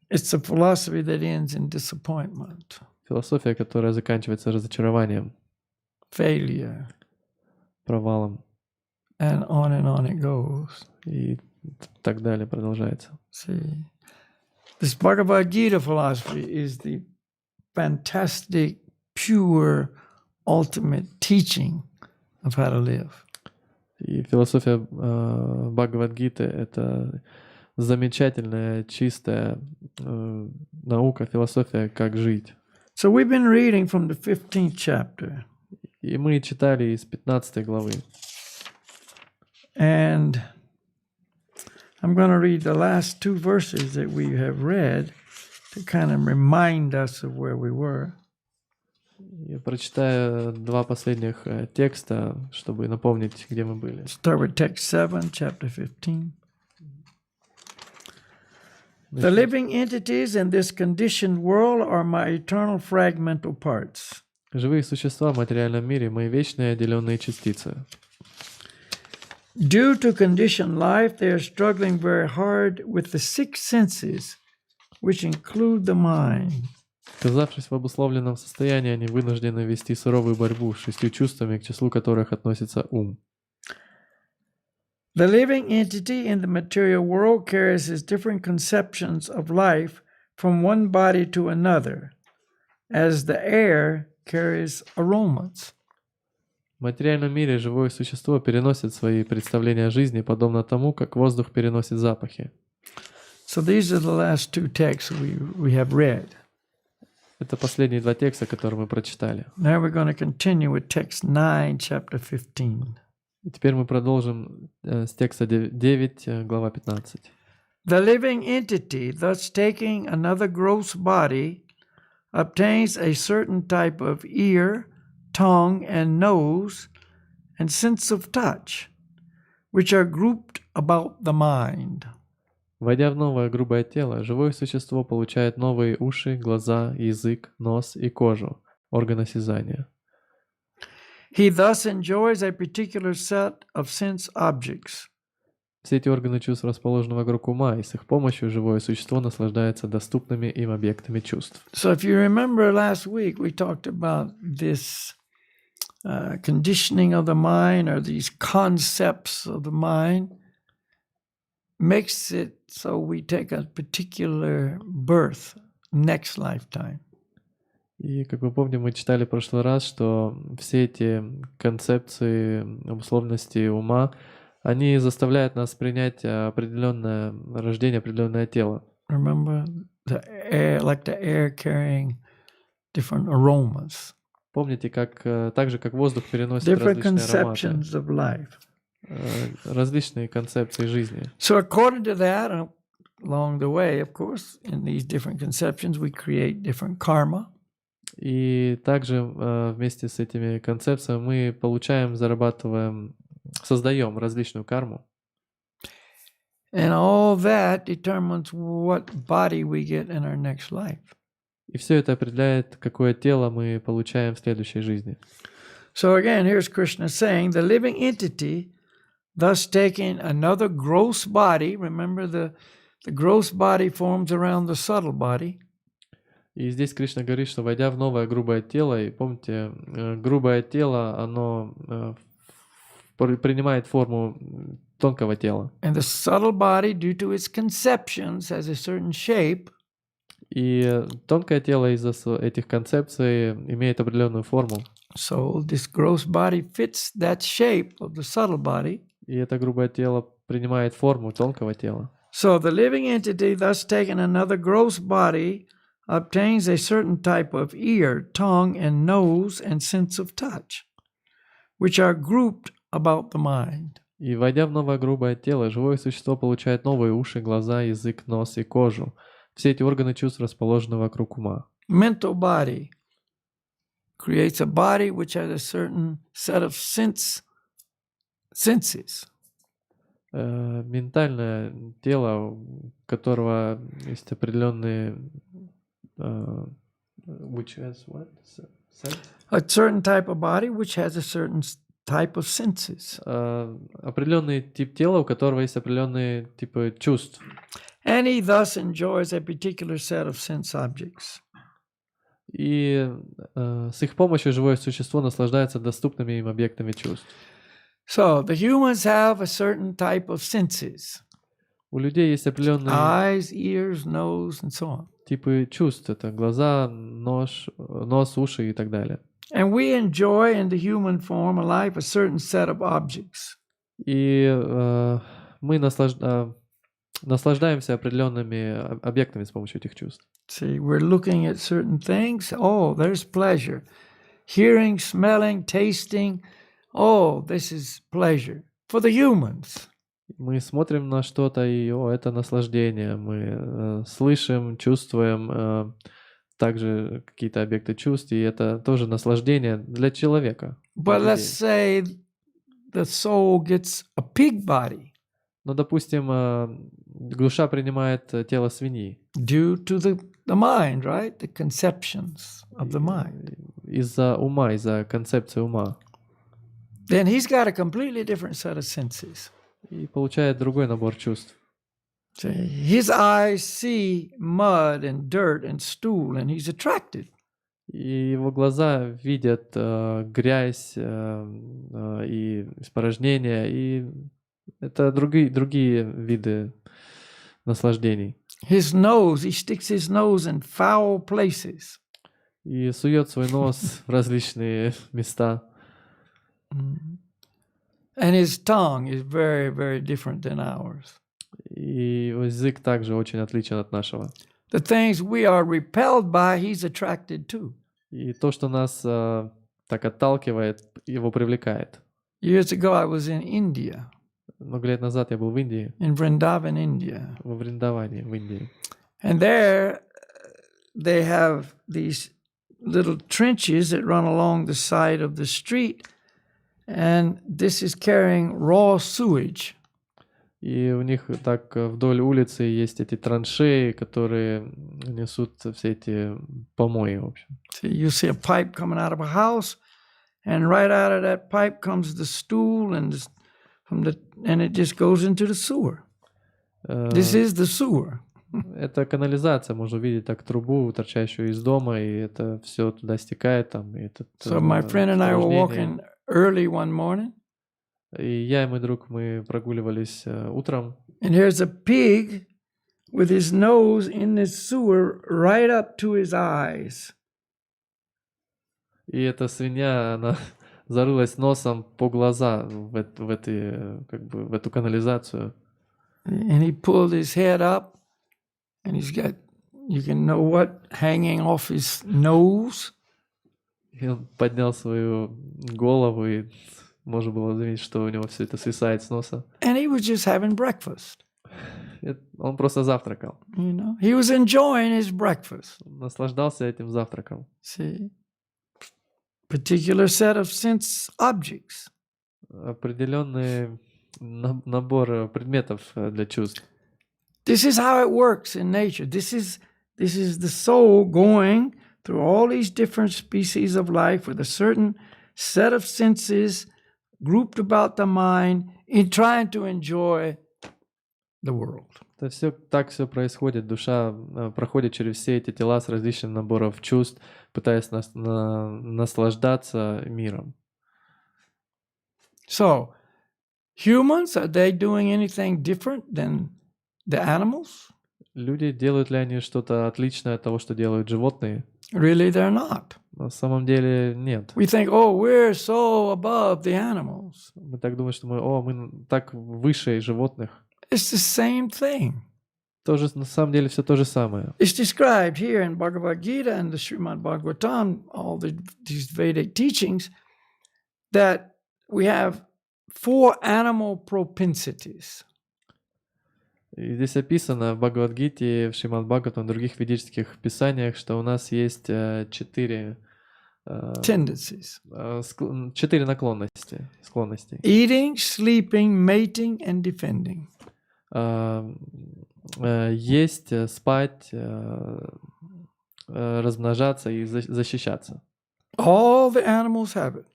It's a philosophy that ends in disappointment, Философия, которая заканчивается разочарованием, failure, провалом and on it goes. и так далее продолжается. See, this Bhagavad-gita philosophy is the fantastic, pure, ultimate teaching of how to live. И философия Бхагавад-гиты — это замечательная, чистая наука, философия, как жить. So we've been reading from the 15th chapter. И мы читали из 15 главы. And I'm going to read the last two verses that we have read to kind of remind us of where we were. Я прочитаю два последних текста, чтобы напомнить, где мы были. Start with text 7, chapter 15. The living entities in this conditioned world are my eternal fragmental parts. Живые существа в материальном мире — мои вечные отделенные частицы. Due to conditioned life, they are struggling very hard with the six senses, which include the mind. Оказавшись в обусловленном состоянии, они вынуждены вести суровую борьбу с 6 чувствами, к числу которых относится ум. The living entity in the material world carries its different conceptions of life from one body to another, as the air carries aromas. В материальном мире живое существо переносит свои представления о жизни, подобно тому, как воздух переносит запахи. So these are the last two texts we have read. Это последние два текста, которые мы прочитали. Now we're going to continue with text 9, chapter 15. И теперь мы продолжим с текста 9, глава 15. The living entity, thus taking another gross body, obtains a certain type of ear, tongue, and nose, and sense of touch, which are grouped about the mind. Войдя в новое грубое тело, живое существо получает новые уши, глаза, язык, нос и кожу, органы осязания. He thus enjoys a particular set of sense objects. Все эти органы чувств расположены вокруг ума, и с их помощью живое существо наслаждается доступными им объектами чувств. So if you remember last week, we talked about this conditioning of the mind, or these concepts of the mind, makes it so we take a particular birth next lifetime. И, как вы помните, мы читали в прошлый раз, что все эти концепции обусловленности ума, они заставляют нас принять определенное рождение, определенное тело. Remember, the air, like the air carrying different aromas, Помните, как так же, как воздух переносит different различные ароматы, conceptions of life. различные концепции жизни. So according to that, along the way, of course, in these different conceptions, we create different karma. И также вместе с этими концепциями мы получаем, зарабатываем, создаем различную карму. And all that determines what body we get in our next life. И все это определяет, какое тело мы получаем в следующей жизни. So again, here's Krishna saying, the living entity, thus taking another gross body, remember the gross body forms around the subtle body. И здесь Кришна говорит, что войдя в новое грубое тело, и помните, грубое тело, оно принимает форму тонкого тела. And the subtle body, due to its conceptions, has a certain shape. И тонкое тело из-за этих концепций имеет определенную форму. So this gross body fits that shape of the subtle body. И это грубое тело принимает форму тонкого тела. So the living entity, thus taking another gross body, obtains a certain type of ear, tongue, and nose, and sense of touch, which are grouped about the mind. И войдя в новое грубое тело, живое существо получает новые уши, глаза, язык, нос и кожу. Все эти органы чувств расположены вокруг ума. Mental body creates a body which has a certain set of senses. Ментальное тело, у которого есть определенные which has what? Sense? A certain type of body which has a certain type of senses. Определенный тип тела, у которого есть определенные типы чувств. And he thus enjoys a particular set of sense objects. И с их помощью живое существо наслаждается доступными им объектами чувств. So the humans have a certain type of senses. У людей есть определенные Eyes, ears, nose, and so on. типы чувств. Это глаза, нос, уши и так далее. And we enjoy in the human form of life a certain set of objects. И мы наслаждаемся определенными объектами с помощью этих чувств. See, we're looking at certain things. Oh, there's pleasure. Hearing, smelling, tasting. Oh, this is pleasure for the humans. Мы смотрим на что-то, и это наслаждение. Мы слышим, чувствуем также какие-то объекты чувств, и это тоже наслаждение для человека. But let's say the soul gets a pig body Но, допустим, душа принимает тело свиньи due to the mind, right? The conceptions of the mind. из-за ума, из-за концепции ума. Then he's got a completely different set of senses. И получает другой набор чувств. See, his eyes see mud and dirt and stool, and he's attracted. И его глаза видят грязь и испражнения, и это другие виды наслаждений. His nose, he sticks his nose in foul places. И сует свой нос в различные места. And his tongue is very, very different than ours. И его язык также очень отличен от нашего. The things we are repelled by, he's attracted to. И то, что нас так отталкивает, его привлекает. Years ago, I was in India, Много лет назад я был в Индии, in Vrindavan, India. во Вриндаване, в Индии. And there, they have these little trenches that run along the side of the street. And this is carrying raw sewage. И у них так вдоль улицы есть эти траншеи, которые несут все эти помои, в общем. So you see a pipe coming out of a house, and right out of that pipe comes the stool, and it just goes into the sewer. This is the sewer. Это канализация, можно увидеть так трубу, торчащую из дома, и это все туда стекает. Там, и этот, So my friend and I were испражнение. walking early one morning, И я и мой друг, мы прогуливались утром, and here's a pig with his nose in this sewer right up to his eyes. и эта свинья, она зарылась носом по глаза в эту канализацию. And he pulled his head up, and he's got, you can know what, hanging off his nose. И он поднял свою голову, и можно было заметить, что у него все это свисает с носа. And he was just having breakfast. Он просто завтракал. You know, he was enjoying his breakfast. Наслаждался этим завтраком. See, particular set of sense objects. Определенный набор предметов для чувств. This is how it works in nature. This is the soul going through all these different species of life with a certain set of senses grouped about the mind in trying to enjoy the world. Это так все происходит. Душа проходит через все эти тела с различным набором чувств, пытаясь наслаждаться миром. So, humans, are they doing anything different than the animals? Люди, делают ли они что-то отличное от того, что делают животные? Really, they're not. На самом деле нет. We think, oh, we're so above the animals. Мы так думаем, что мы так выше животных. It's the same thing. Тоже, на самом деле все то же самое. It's described here in Bhagavad-gita and the Srimad Bhagavatam, all these Vedic teachings, that we have 4 animal propensities. И здесь описано в Бхагавад-гите, в Шримад Бхагаватам, в других ведических писаниях, что у нас есть 4 Tendencies. 4 склонности. Eating, sleeping, mating, and defending. Есть, спать, размножаться и защищаться. All the animals have it.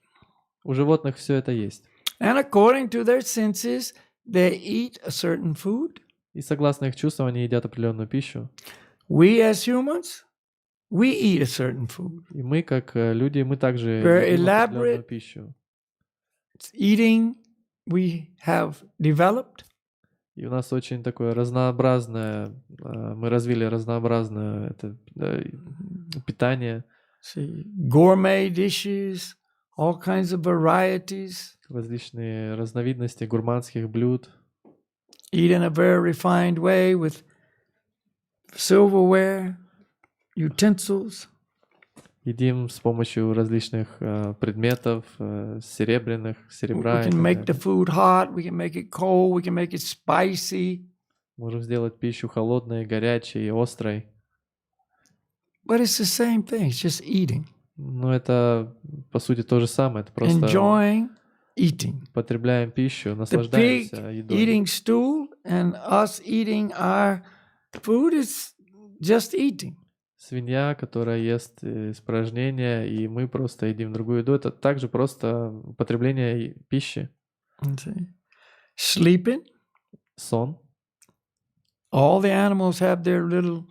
У животных все это есть. And according to their senses, they eat a certain food. И согласно их чувствам, они едят определенную пищу. We as humans, we eat a certain food. И мы, как люди, мы также Very едим определенную elaborate. пищу. It's eating we have developed. И у нас очень такое разнообразное, мы развили разнообразное питание, See, gourmet dishes, all kinds of varieties. различные разновидности гурманских блюд. Eat in a very refined way with silverware, utensils. Едим с помощью различных предметов, серебра. We И can так make the далее. food hot, we can make it cold, we can make it spicy. Можем сделать пищу холодной, горячей, острой. But it's the same thing, it's just eating. Но это, по сути, то же самое. Это просто Enjoying eating. потребляем пищу, The pig наслаждаемся едой. eating stool and us eating our food is just eating. Свинья, которая ест испражнения, и мы просто едим другую еду, это также просто употребление пищи. See? Sleeping. Сон. All the animals have their little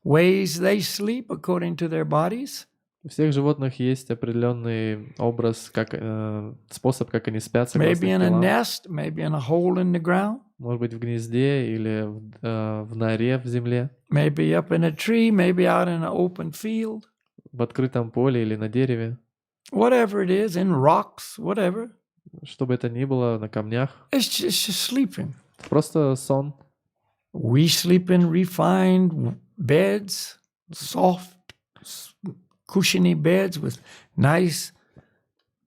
ways they sleep according to their bodies. У всех животных есть определенный образ, способ, как они спят, согласно Maybe их in a телам. nest, maybe in a hole in the ground, Может быть, в гнезде или в норе в земле, maybe up in a tree, maybe out in an open field. в открытом поле или на дереве. Whatever it is, in rocks, whatever. Что бы это ни было, на камнях. It's just sleeping. Просто сон. We sleep in refined beds, soft, cushiony beds with nice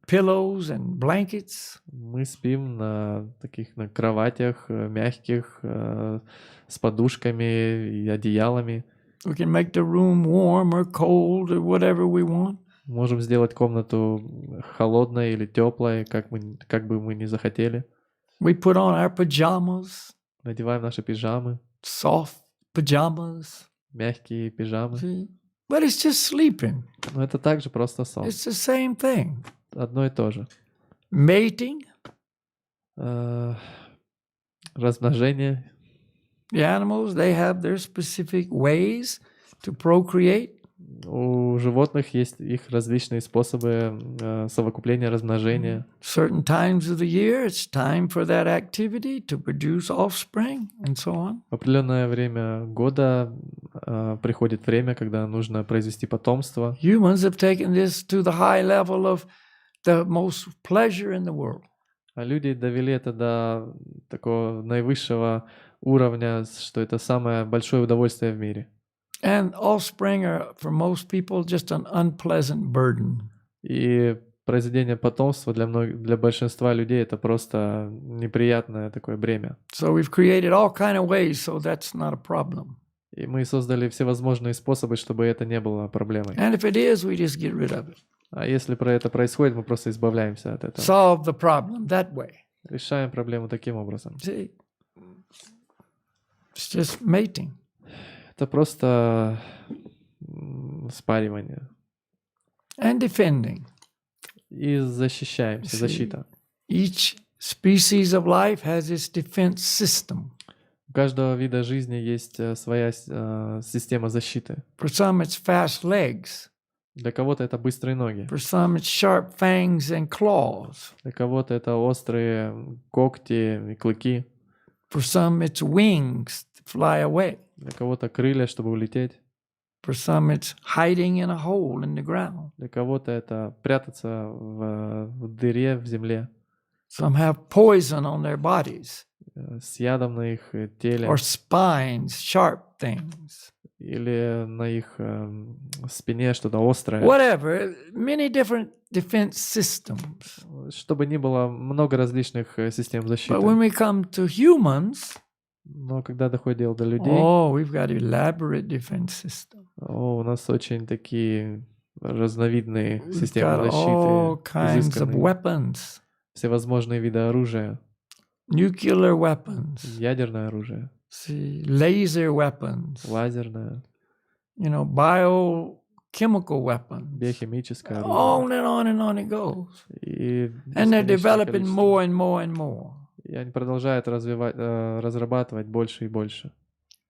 pillows and blankets. Мы спим на таких на кроватях мягких, с подушками и одеялами. We can make the room warm or cold or whatever we want. Можем сделать комнату холодной или теплой, как бы мы ни захотели. We put on our pajamas, Надеваем наши пижамы, soft pajamas. мягкие пижамы. See? But it's just sleeping. Но это также просто сон. It's the same thing. Одно и то же. Mating. Размножение. The animals, they have their specific ways to procreate. У животных есть их различные способы совокупления, размножения. Certain times of the year, it's time for that activity to produce offspring and so on. В определенное время года приходит время, когда нужно произвести потомство. Humans have taken this to the high level of the most pleasure in the world. А люди довели это до такого наивысшего уровня, что это самое большое удовольствие в мире. And offspring are, for most people, just an unpleasant burden. И произведение потомства для большинства людей это просто неприятное такое бремя. So we've created all kind of ways, so that's not a problem. И мы создали всевозможные способы, чтобы это не было проблемой. And if it is, we just get rid of it. А если про это происходит, мы просто избавляемся от этого. Solve the problem that way. Решаем проблему таким образом. See? It's just mating. Это просто спаривание. And defending. И защищаемся, See? защита. Each species of life has its defense system. У каждого вида жизни есть своя система защиты. For some, it's fast legs. Для кого-то это быстрые ноги, For some, it's sharp fangs and claws. для кого-то это острые когти и клыки, For some, it's wings to fly away. для кого-то крылья, чтобы улететь, For some, it's hiding in a hole in the ground. для кого-то это прятаться в дыре в земле Some have poison on their bodies с ядом на их теле or spines, sharp things. или на их спине что-то острое. Whatever, many different defense systems. Чтобы не было много различных систем защиты. But when we come to humans, Но когда доходит дело до людей, oh, we've got elaborate defense system. у нас очень такие разновидные We've системы got all защиты, kinds of изысканные, weapons, всевозможные виды оружия, nuclear weapons, ядерное оружие, see, laser weapons, лазерное, you know, bio chemical weapons. биохимическое оружие. On and on and on it goes. И And they're бесконечное developing количество. more and more and more. И они продолжают разрабатывать больше и больше.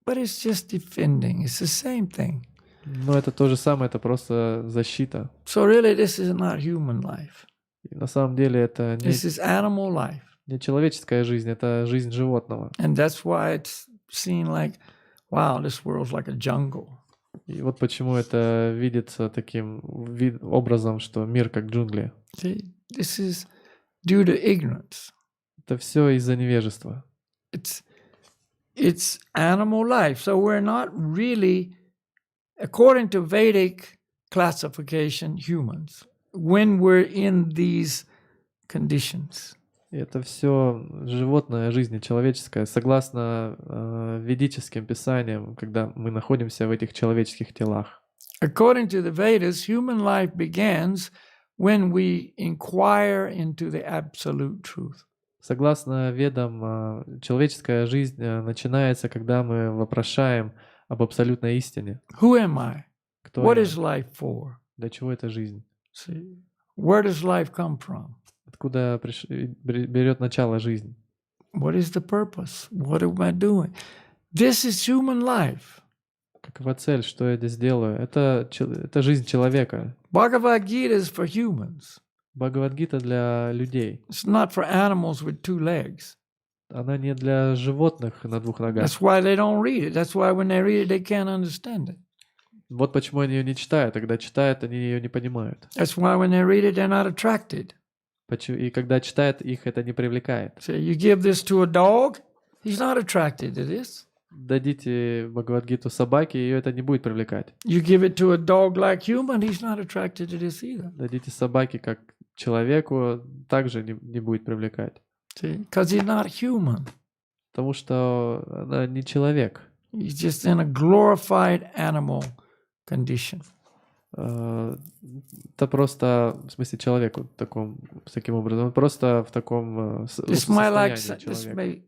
But it's just defending. It's the same thing. Но это то же самое, это просто защита. So really, this is not human life. И на самом деле это This is animal life. не человеческая жизнь, это жизнь животного. And that's why it's seen like, wow, this world's like a jungle. И вот почему это видится таким образом, что мир как джунгли. See, this is due to ignorance. Это все из-за невежества. It's animal life. So we're not really, according to Vedic classification, humans when we're in these conditions. И это все животная жизнь, человеческая, согласно ведическим писаниям, когда мы находимся в этих человеческих телах. According to the Vedas, human life begins when we inquire into the absolute truth. Согласно ведам, человеческая жизнь начинается, когда мы вопрошаем об абсолютной истине. Who am I? Кто What я? is life for? Для чего эта жизнь? See, where does life come from? Откуда берет начало жизнь? What is the purpose? What am I doing? This is human life. Какова цель? Что я здесь делаю? Это жизнь человека. Bhagavad Gita is for humans. Бхагавад-гита для людей. It's not for animals with two legs. Она не для животных на двух ногах. That's why they don't read it. That's why when they read it, they can't understand it. Вот почему они ее не читают. Когда читают, они ее не понимают. That's why when they read it, they're not attracted. И когда читают, их это не привлекает. So you give this to a dog, he's not attracted to this. Дадите Бхагавад-гиту собаке, ее это не будет привлекать. You give it to a dog like human, he's not attracted to this either. Дадите собаке как человеку, также не будет привлекать. See, because he's not human. Потому что она не человек. He's just in a glorified animal condition. Это просто, в смысле, человек вот таким образом. Он просто в таком This might like состоянии человека.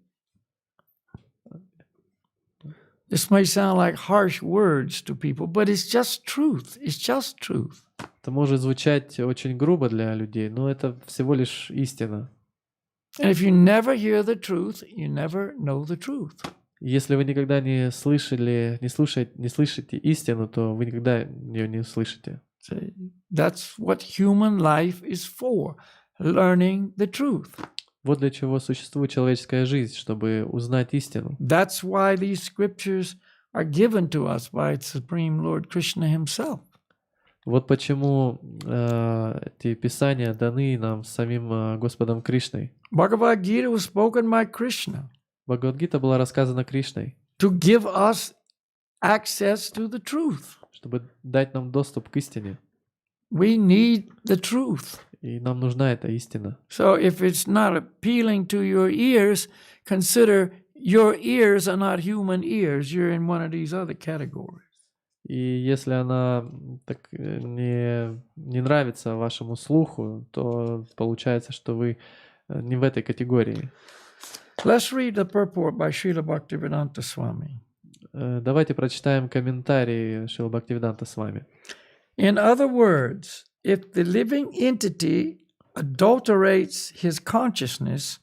this may sound like harsh words to people, but it's just truth. It's just truth. Это может звучать очень грубо для людей, но это всего лишь истина. And if you never hear the truth, you never know the truth. Если вы никогда не слышите истину, то вы никогда ее не услышите. See, that's what human life is for, learning the truth. Вот для чего существует человеческая жизнь, чтобы узнать истину. That's why these scriptures are given to us by Supreme Lord Krishna himself. Вот почему эти писания даны нам самим Господом Кришной. Bhagavad Gita was spoken by Krishna Бхагавад-гита была рассказана Кришной, to give us access to the truth. чтобы дать нам доступ к истине. We need the truth. И нам нужна эта истина. So if it's not appealing to your ears, consider your ears are not human ears. You're in one of these other categories. И если она так не нравится вашему слуху, то получается, что вы не в этой категории. Let's read the purport by Srila Bhaktivedanta Swami. Давайте прочитаем комментарии Шрила Бхактивиданта с вами. In other words, if the living entity adulterates his consciousness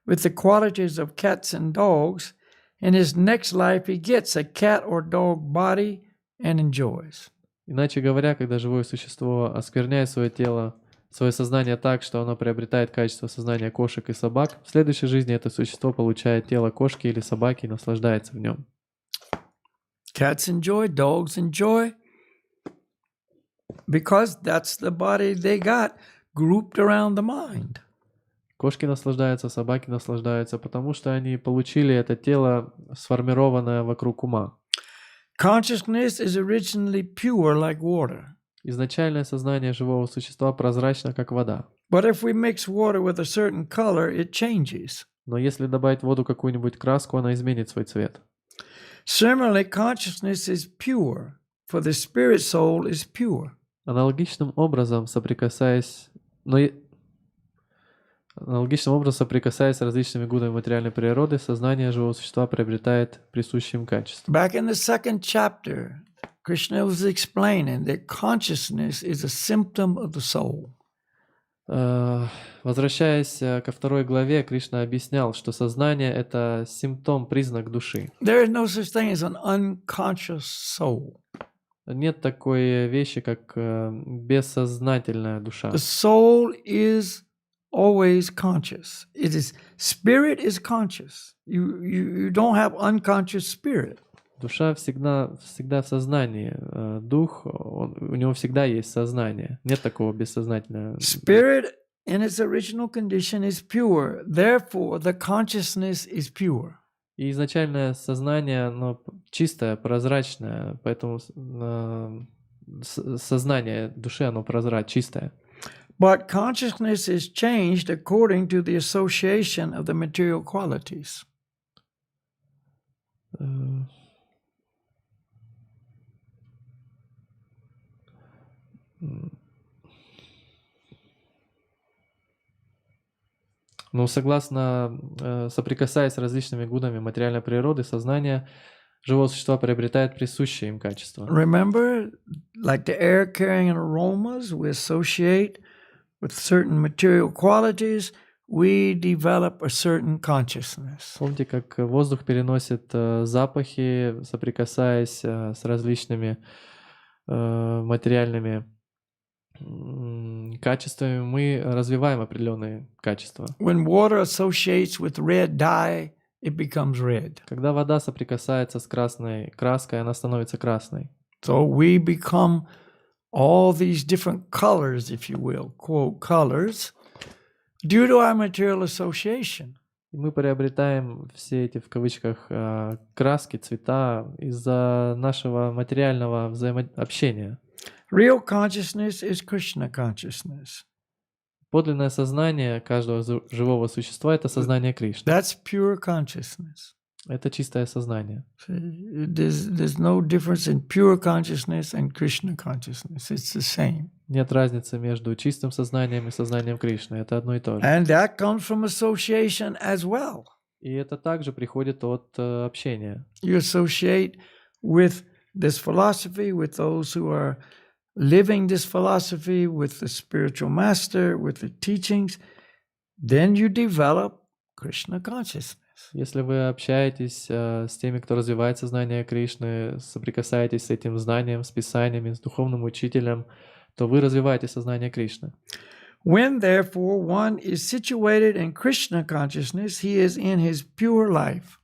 with the qualities of cats and dogs, in his next life he gets a cat or dog body and enjoys. Иначе говоря, когда живое существо оскверняет свое тело, свое сознание так, что оно приобретает качество сознания кошек и собак, в следующей жизни это существо получает тело кошки или собаки и наслаждается в нем. Cats enjoy, dogs enjoy, because that's the body they got grouped around the mind. Кошки наслаждаются, собаки наслаждаются, потому что они получили это тело, сформированное вокруг ума. Consciousness is originally pure like water. Изначальное сознание живого существа прозрачно, как вода. But if we mix water with a certain color, it changes. Но если добавить в воду какую-нибудь краску, она изменит свой цвет. Similarly, consciousness is pure, for the spirit soul is pure. Аналогичным образом, соприкасаясь с различными гунами материальной природы, сознание живого существа приобретает присущие им качества. Back in the second chapter, Krishna was explaining that consciousness is a symptom of the soul. Возвращаясь ко второй главе, Кришна объяснял, что сознание — это симптом, признак души. There is no such thing as an unconscious soul. Нет такой вещи, как бессознательная душа. The soul is always conscious. Spirit is conscious. You don't have unconscious spirit. Душа всегда в сознании. Дух, у него всегда есть сознание. Нет такого бессознательного. Spirit in its original condition is pure. Therefore, the consciousness is pure. И изначальное сознание, оно чистое, прозрачное, поэтому сознание души, оно чистое. But consciousness is changed according to the association of the material qualities. Ну, согласно, соприкасаясь с различными гунами материальной природы, сознание живого существа приобретает присущие им качества. Remember, like the air carrying aromas, we associate with certain material qualities, we develop a certain consciousness. Помните, как воздух переносит запахи, соприкасаясь с различными материальными качествами, мы развиваем определенные качества. When water associates with red dye, it becomes red. Когда вода соприкасается с красной краской, она становится красной. So we become all these different colors, if you will, quote, colors, due to our material association. И мы приобретаем все эти, в кавычках, краски, цвета из-за нашего материального взаимообщения. Real consciousness is Krishna consciousness. Подлинное сознание каждого живого существа — это сознание Кришны. That's pure consciousness. Это чистое сознание. See, there's no difference in pure consciousness and Krishna consciousness. It's the same. Нет разницы между чистым сознанием и сознанием Кришны. Это одно и то же. And that comes from association as well. И это также приходит от общения. You associate with this philosophy, with those who are living this philosophy, with the spiritual master, with the teachings, then you develop Krishna consciousness. Если вы общаетесь с теми, кто развивает сознание Кришны, соприкасаетесь с этим знанием, с писаниями, с духовным учителем, то вы развиваете сознание Кришны. When, therefore, one is situated in Krishna consciousness, he is in his pure life.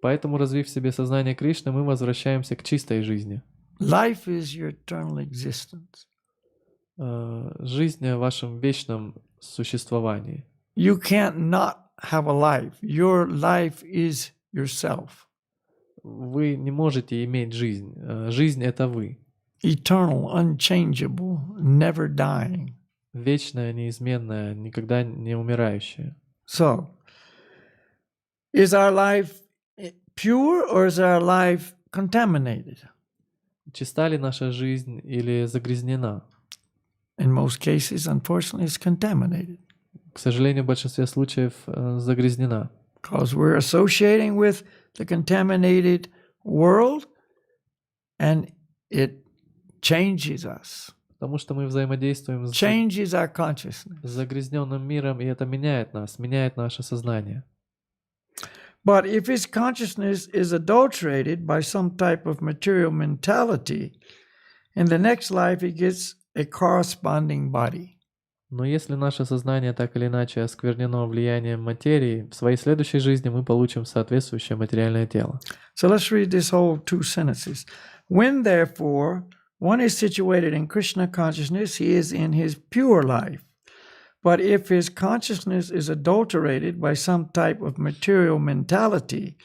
Поэтому, развив в себе сознание Кришны, мы возвращаемся к чистой жизни. Life is your eternal existence. Жизнь в вашем вечном существовании. You can't not have a life. Your life is yourself. Вы не можете иметь жизнь. Жизнь — это вы. Eternal, unchangeable, never dying. Вечная, неизменная, никогда не умирающая. So, is our life pure or is our life contaminated? Чиста ли наша жизнь или загрязнена? In most cases, unfortunately, it's contaminated. К сожалению, в большинстве случаев загрязнена. Because we're associating with the contaminated world and it changes us, Потому что мы взаимодействуем changes our consciousness. с загрязненным миром, и это меняет нас, меняет наше сознание. But if his consciousness is adulterated by some type of material mentality, in the next life he gets a corresponding body. Но если наше сознание так или иначе осквернено влиянием материи, в своей следующей жизни мы получим соответствующее материальное тело. So let's read this whole two sentences. When, therefore, one is situated in Krishna consciousness, he is in his pure life. But if his consciousness is adulterated by some type of material mentality,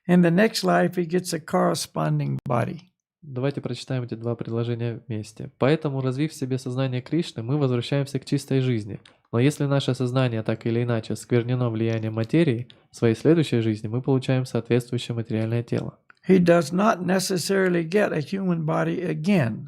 in the next life he gets a corresponding body. Давайте прочитаем эти два предложения вместе. Поэтому, развив в себе сознание Кришны, мы возвращаемся к чистой жизни. Но если наше сознание так или иначе осквернено влиянием материи, в своей следующей жизни мы получаем соответствующее материальное тело. He does not necessarily get a human body again.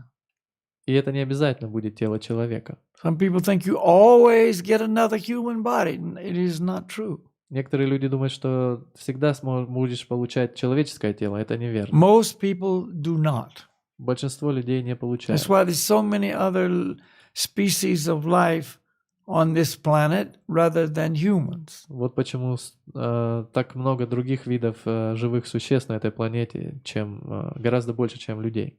И это не обязательно будет тело человека. Some people think you always get another human body. It is not true. Некоторые люди думают, что всегда будешь получать человеческое тело. Это неверно. Most people do not. Большинство людей не получают. That's why there's so many other species of life on this planet rather than humans. Вот почему так много других видов живых существ на этой планете, гораздо больше, чем людей.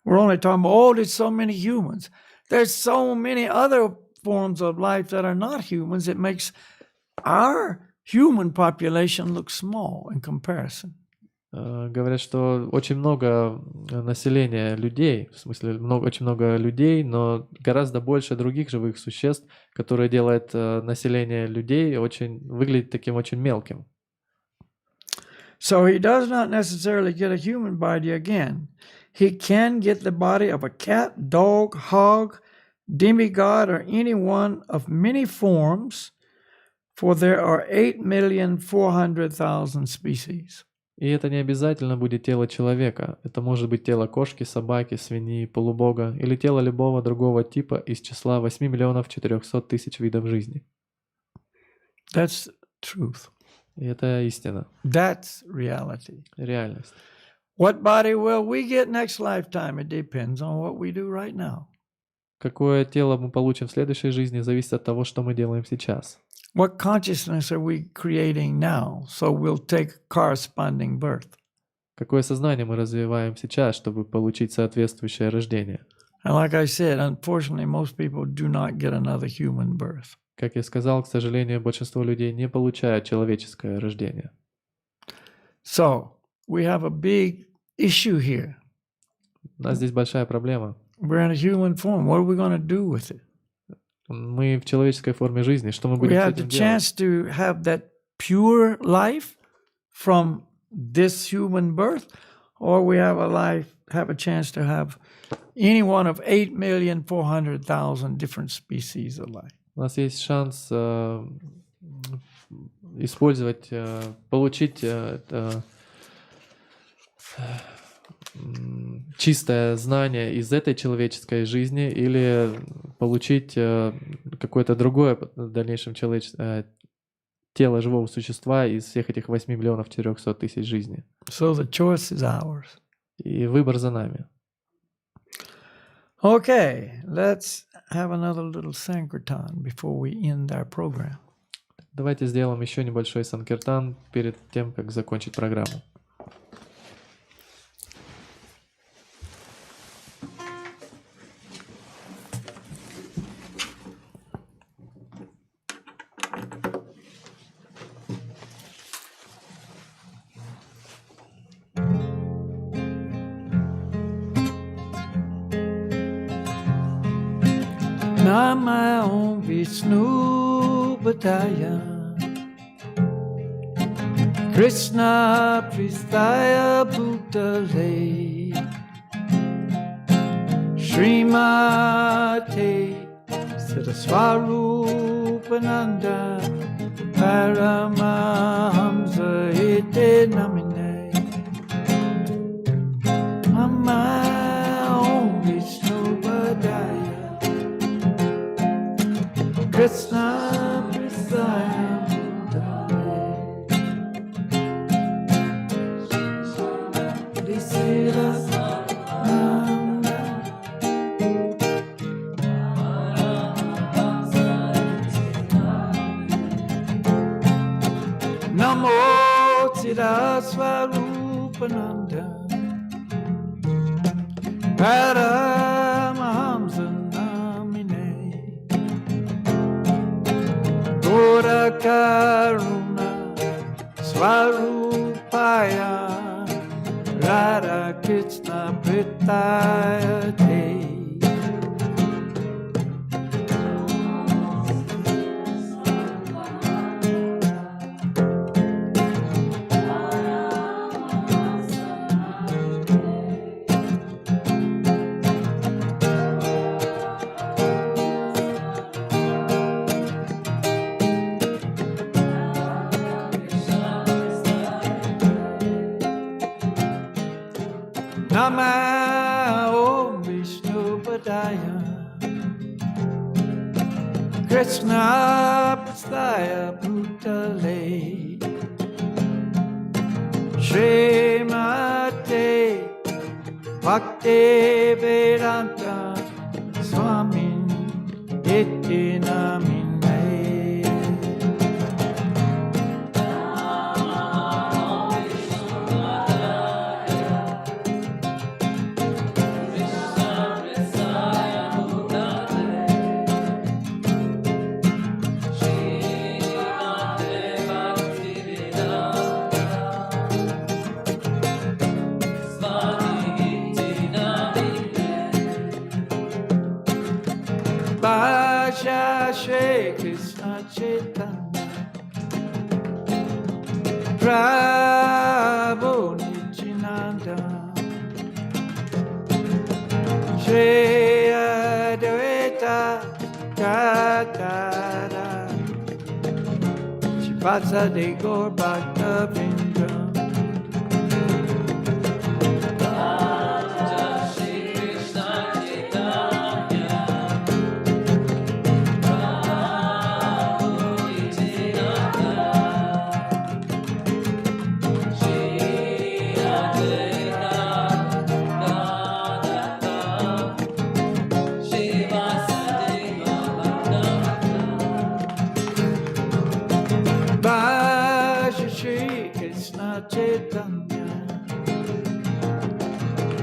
We're only talking about, oh, there's so many humans. There's so many other forms of life that are not humans. It makes our human population look small in comparison. Говорят, что очень много населения людей, в смысле очень много людей, но гораздо больше других живых существ, которые делают население людей выглядит таким очень мелким. So he does not necessarily get a human body again. He can get the body of a cat, dog, hog, demigod, or any one of many forms, for there are 8,400,000 species. И это не обязательно будет тело человека. Это может быть тело кошки, собаки, свиньи, полубога или тело любого другого типа из числа 8,400,000 видов жизни. That's truth. И это истина. That's reality. Реальность. What body will we get next lifetime? It depends on what we do right now. Какое тело мы получим в следующей жизни, зависит от того, что мы делаем сейчас. What consciousness are we creating now? So we'll take corresponding birth. Какое сознание мы развиваем сейчас, чтобы получить соответствующее рождение? And like I said, unfortunately, most people do not get another human birth. Как я сказал, к сожалению, большинство людей не получают человеческое рождение. So we have a big issue here. У нас здесь большая проблема. We're in a human form. What are we going to do with it? Мы в человеческой форме жизни. Что мы We будем с have этим the делать? chance to have that pure life from this human birth, or we have a chance to have any one of 8,400,000 different species of life. У нас есть шанс использовать, получить чистое знание из этой человеческой жизни или получить какое-то другое в дальнейшем тело живого существа из всех этих 8,400,000 жизней. So the choice is ours. И выбор за нами. Okay, let's have another little sankirtan before we end our program. Давайте сделаем еще небольшой санкиртан перед тем, как закончить программу. Namo Vishnu Padaya Krishna Pristaya Bhutale Srimate Siddhaswarupananda Paramahamsa Ite Namine Namo Vishnu Padaya Krishna Pristaya Bhutale Siddhaswarupananda Namo Siddhaswarupananda Paramahamsa Namine Gora Karuna Swarupaya Radha Krishna Pritaya Te Namo Vishnu Padaya Krishna Pristaya Bhutale Srimate Bhakti Vedanta Swamin Iti Namine. Bhaja Shri Krishna Chaitanya Prabhu Nityananda Shri Advaita Gadadhara Shivasadi Gaur Bhakta-vrinda. Chaitanya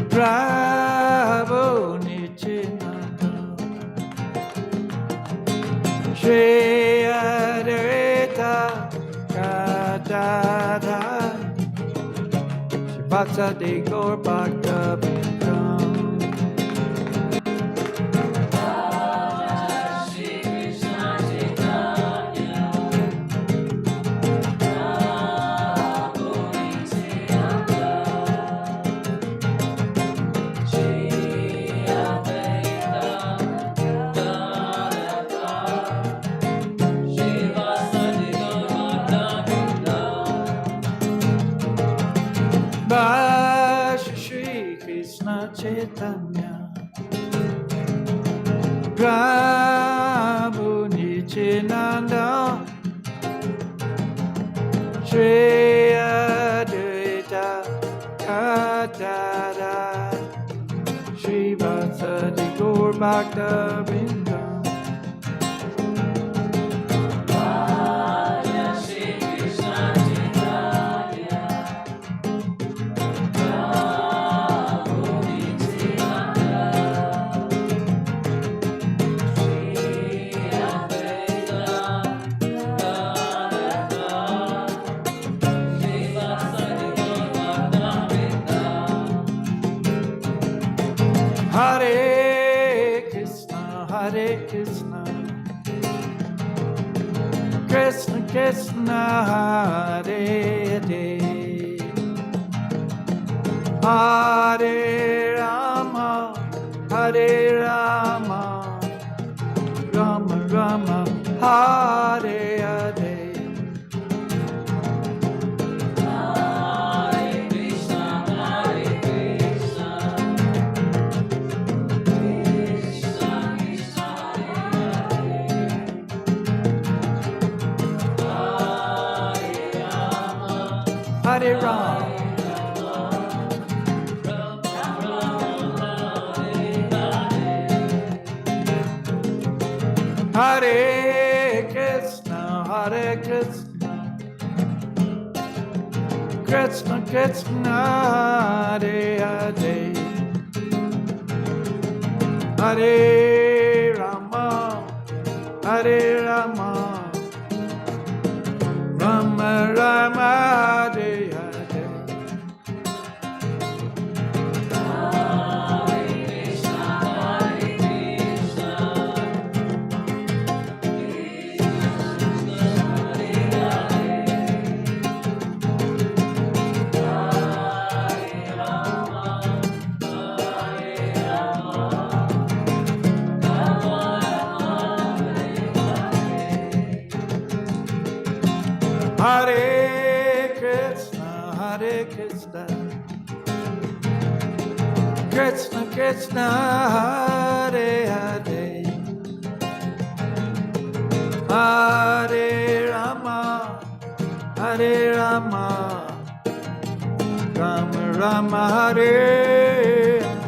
Prabhu Nityananda Shri Advaita Gadadhara Shivasadi Gaur Bhakta-vrinda. Shri Krishna Chaitanya Prabhu Nityananda Shri Advaita Gadadhara Shivasadi Gaur Bhakta-vrinda. Hare Krishna, Hare Krishna, Krishna Krishna, Hare Hare, Hare Rama, Hare Rama, Rama Rama, Hare Hare. Hare Ram, Hare Krishna, Hare Krishna, Krishna Krishna, Hare Hare, Hare Rama, Hare Rama, Rama Rama, Hare Hare. Hare Krishna, Hare Krishna, Krishna Krishna, Hare Hare, Hare Rama, Hare Rama, Rama Rama, Hare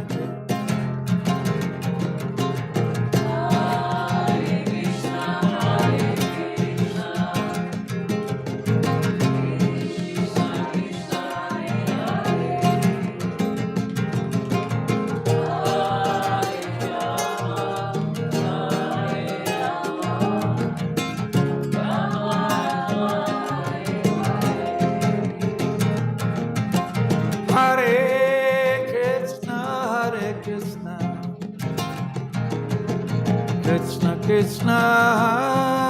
Krishna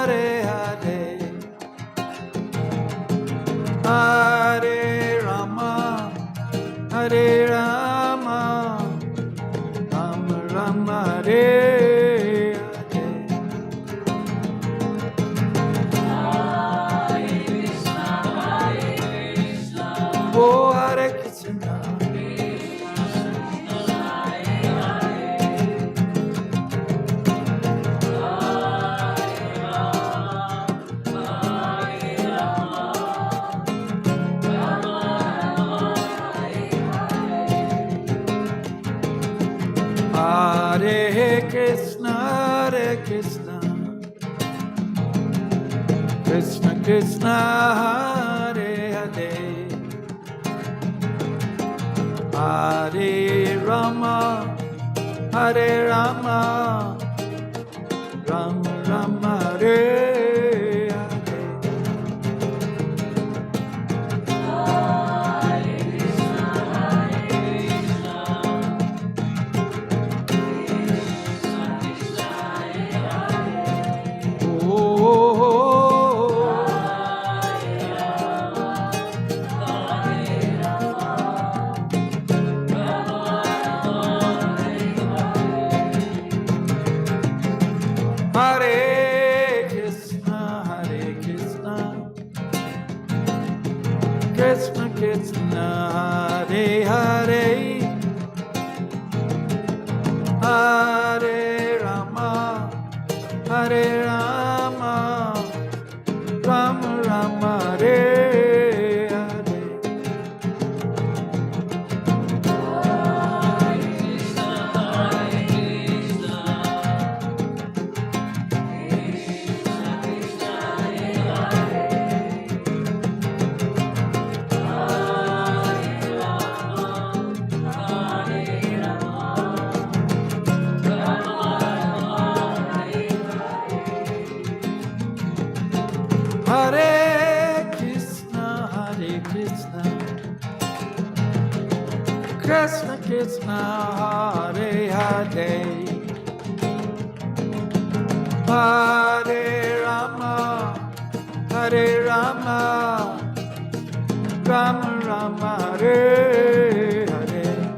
Hare Hare Hare Rama Hare Rama Rama Rama Hare Oh, Hare Krishna. Hare Krishna, Hare Krishna, Krishna Krishna, Hare Hare. Hare Rama, Hare Rama, Rama Rama, Hare Hare. Hare Krishna, Hare Krishna, Krishna Krishna, Hare Hare, Hare Rama, Hare Rama, Rama Rama, Hare Hare. Hare Krishna, Hare Krishna, Krishna Krishna, Hare Hare, Hare Rama, Hare Rama, Rama Rama, Hare Hare.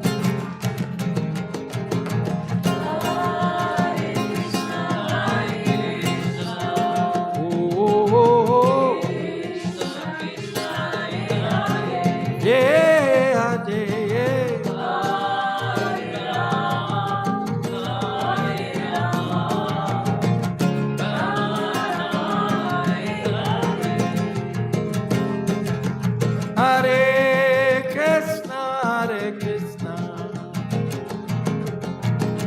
Yeah, yeah. Hare Krishna, Hare Krishna,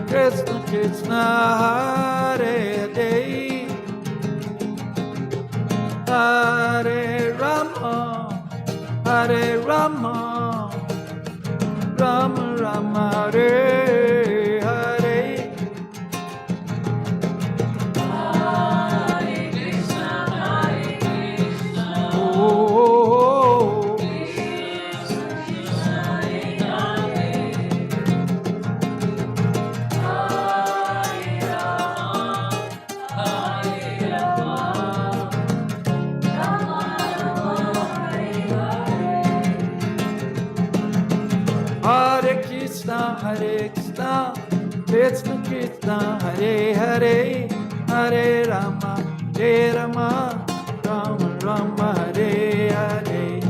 Krishna Krishna, Hare Hare, Hare Rama, Hare Rama, Rama Rama, Hare Hare. Oh, Hare Krishna, Hare Krishna, Krishna Krishna, Hare Hare, Hare Rama, Hare Rama, Rama Rama, Hare Hare.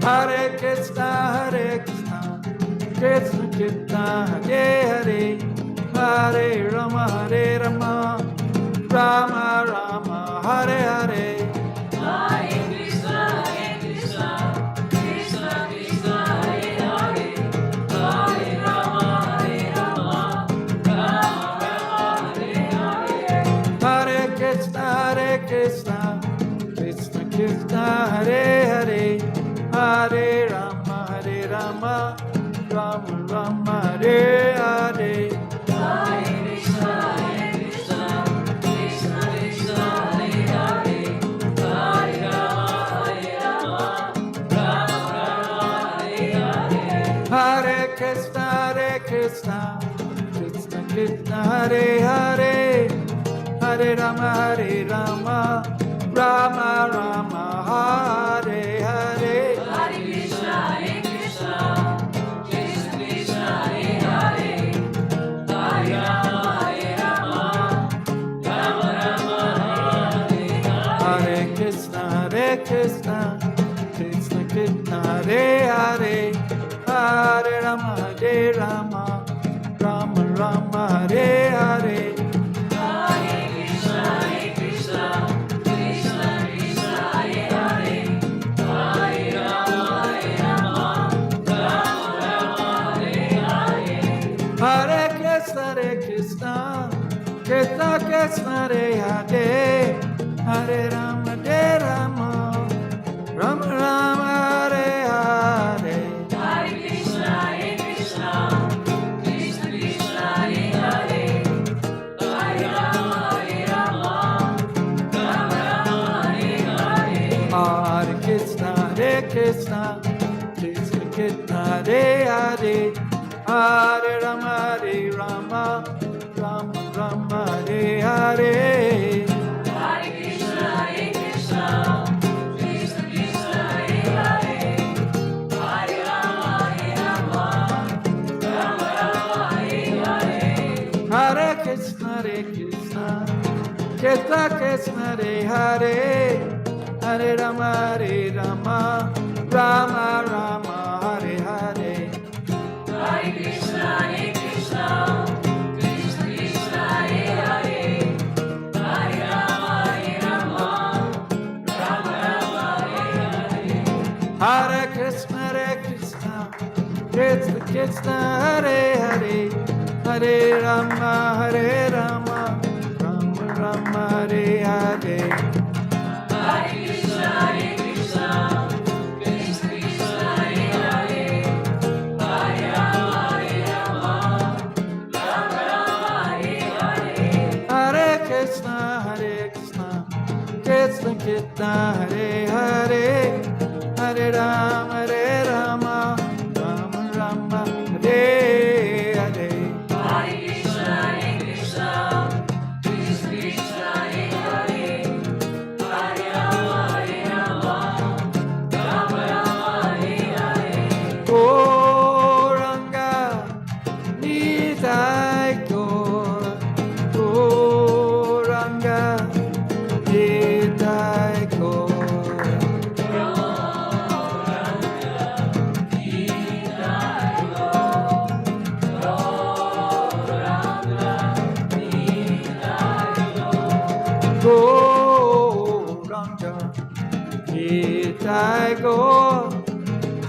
Hare Krishna, Hare Krishna, Krishna Krishna, Hare Hare, Hare Rama, Hare Rama, Rama Rama, Hare Hare. Hare Krishna, Krishna Krishna, Hare Hare, Hare Rama, Rama Rama, Hare Hare. Hare Krishna, Krishna Krishna, Hare Hare, Hare Rama, Krishna, Hare Hare, Hare Rama, Rama Rama, Hare Hare. Hare Krishna, Krishna Krishna, Hare Hare, Hare Rama, Rama Rama, Hare Hare. Hare Krishna, Krishna Krishna, Hare Hare, Hare Rama, Rama Rama, Hare Hare. Hare Krishna, Krishna Krishna, Hare Hare, Hare Rama, Rama Rama, Hare Hare. Hare Krishna, Krishna Krishna, Hare Hare, Hare Rama, Rama Rama, Hare Hare. Hare Krishna, Krishna Krishna Krishna, Hare Hare, Hare Rama, Rama Rama, Hare Hare. Hare Krishna, Krishna Krishna, Hare Hare, Hare Rama, Rama Rama, Hare Hare. Hare Krishna, Krishna Krishna Krishna, Hare Hare, Hare Rama, Rama Rama, Hare Hare. Hare Krishna, Krishna Krishna, Hare Hare, Hare Rama, Rama Rama, Hare Hare. Hare Krishna, Krishna Krishna Krishna, Hare Hare, Hare Rama, Rama Rama, Hare Hare. Hare Krishna, Krishna Krishna Krishna, Hare Hare, Hare Rama, Rama Rama, Hare Hare. Hare Krishna, Krishna Krishna Krishna, Hare Hare, Hare Rama, Rama Rama, Hare Hare. Hare Krishna, Krishna Krishna, Hare Hare, Hare Rama, Rama Rama, Hare Hare. Hare Krishna, Krishna Krishna Krishna, Hare Hare, Hare Rama, Rama Rama, Hare Hare. Gauranga Nitai Gaur, Gauranga Nitai Gaur. Gauranga Nitai Gaur,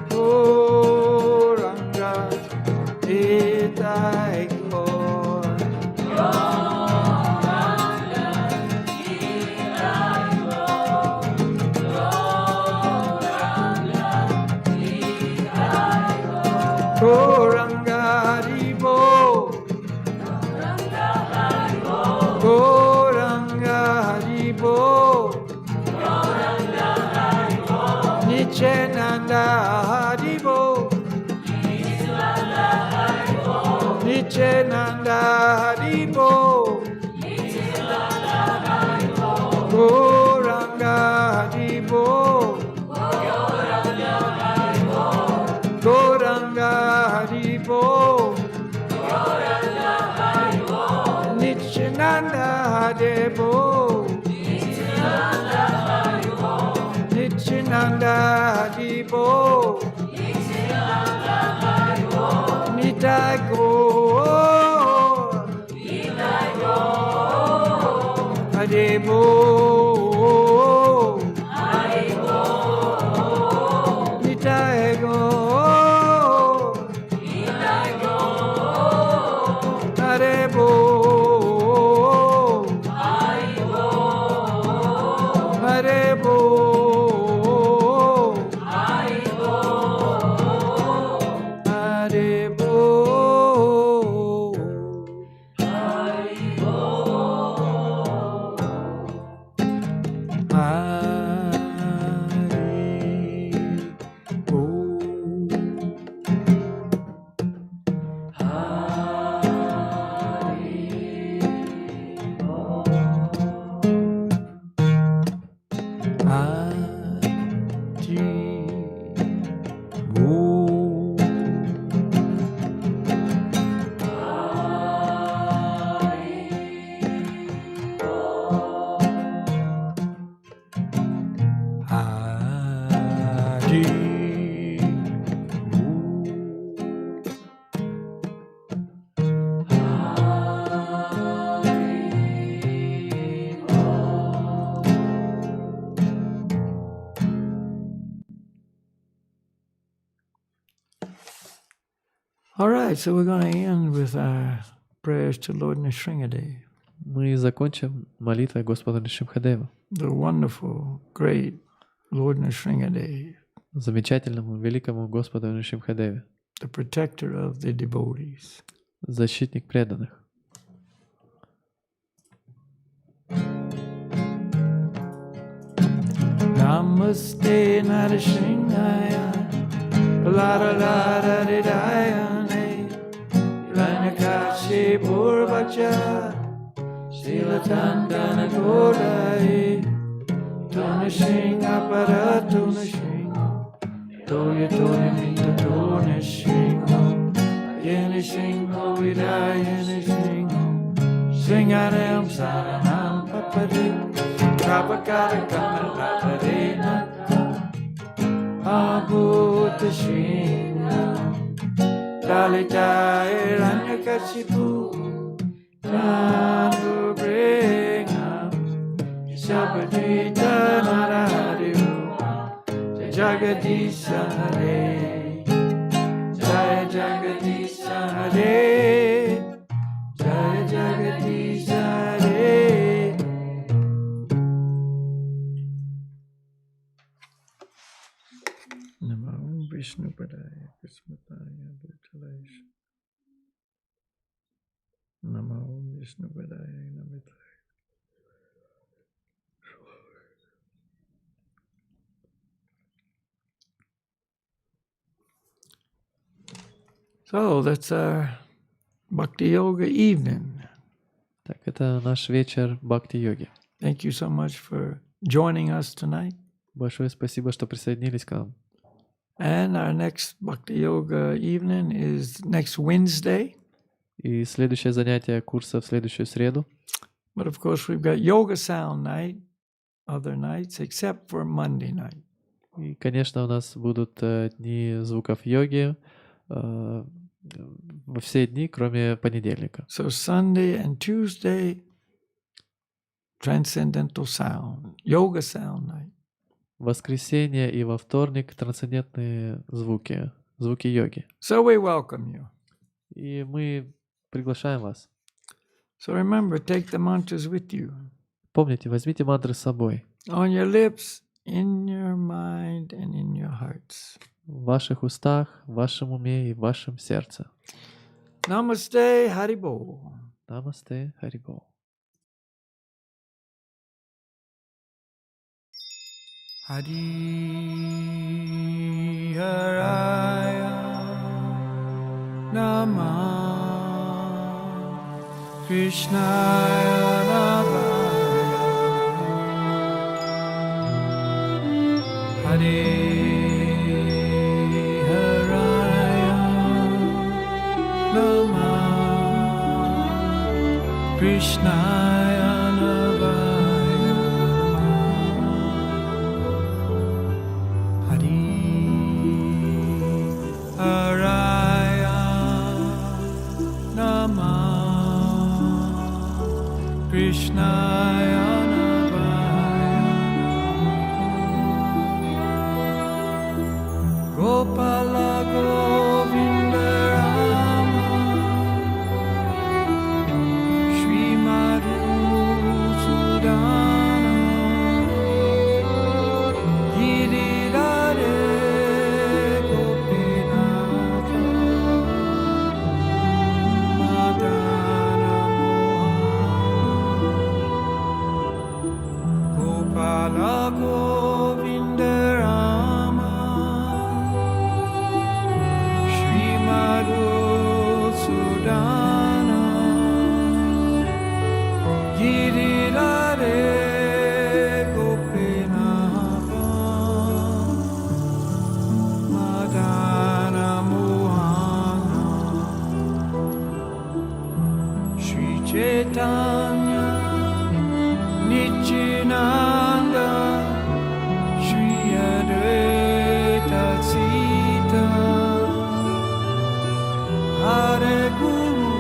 Gauranga Nitai Gaur. Gauranga Haribo, Gauranga Haribo, Nityananda Haribo, Nityananda Haribo, Gauranga Haribo, Gauranga Haribo, Nityananda Haribo, Nityananda Haribo, Nitai Gaur, Haribo, Nitai Gaur, Haribo, Haribo, Haribo. right, so we're going to end with our prayers to Lord Nrsimhadev, Мы закончим молитвой Господа Нрсимхадева, the wonderful, great Lord Nrsimhadev, замечательному, великому Господу Нрсимхадеве, the protector of the devotees. защитник преданных. Namaste Nrsimhaya, Ladadadadidayane, Lanakashi Purvacha, Silatandana Godai, Tonashinga Paratonashinga, Toya Tonamita Tonashinga, Yenishinga Vidayanishinga, Singanam Saranam Papadi, Prabhakara Kamalapadi. Abhutashinga Dalitai Ranyakashipu Tanubringa Shabadita Naradiru Jagadisha Hare Jaya Jagadisha Hare Jaya Jagadisha Hare. Namo Vishnu Padaya Krismataya Bhutalesh. Namo Vishnu Padaya Namitaya. So that's our Bhakti-yoga evening. Так, это наш вечер Бхакти-йоги. Thank you so much for joining us tonight. Большое спасибо, что присоединились к нам. And our next Bhakti-yoga evening is next Wednesday. И следующее занятие курса в следующую среду. But of course, we've got yoga sound night, other nights, except for Monday night. И, конечно, у нас будут дни звуков йоги во все дни, кроме понедельника. So Sunday and Tuesday, transcendental sound, yoga sound night. В воскресенье и во вторник трансцендентные звуки, звуки йоги. So we welcome you. И мы приглашаем вас. So remember, take the mantras with you, Помните, возьмите мантры с собой. on your lips, in your mind, and in your hearts. В ваших устах, в вашем уме и в вашем сердце. Namaste, Haribol. Намасте, Харибол. Hari Haraya Namah Krishnaya Navaya Hari Haraya Namah Krishnaya Navaya Hari Haraya Namah Krishnaya Navaya Gopala Govinda Rama Shri Madhusudana Girirare Gopinatha Madana Mohan Gopala Govinda Rama Shri Madhusudana Girirare Gopinatha Madana Mohana Shri Chaitanya Nityananda Shri Advaita Sita Hare Guru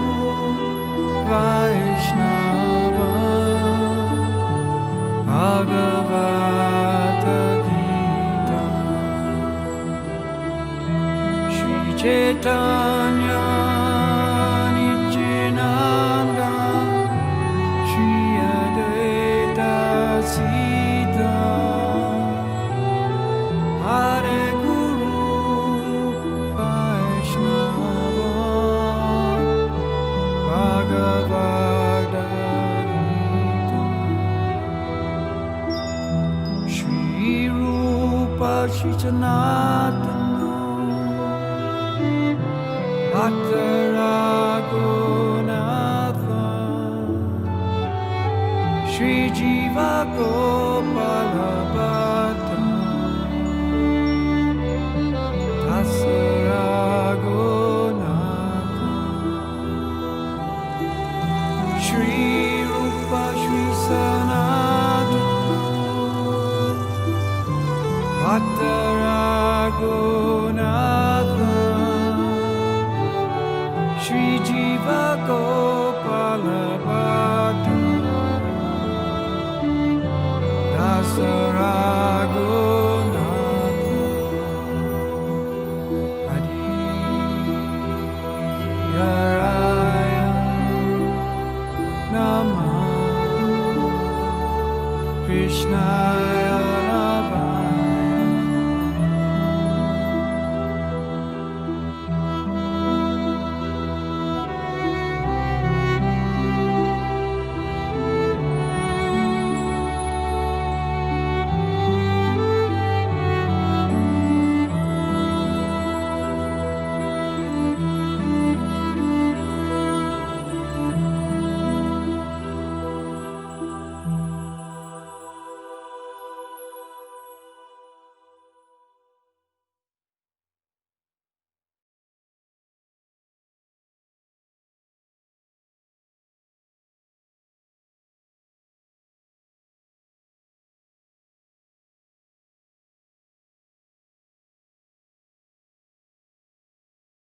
Vaishnava Bhagavata Gita Shri Chaitanya Shri Rupa Shri Janatana Bhatta Raghunatha Shri Jiva Gopala Bhatta Dasa Raghunatha Shri Rupa Shri Sanatana Bhatta Raghunatha Shri Jiva Gopala Bhatta Dasa Raghunatha Adiyaraya Namah Krishna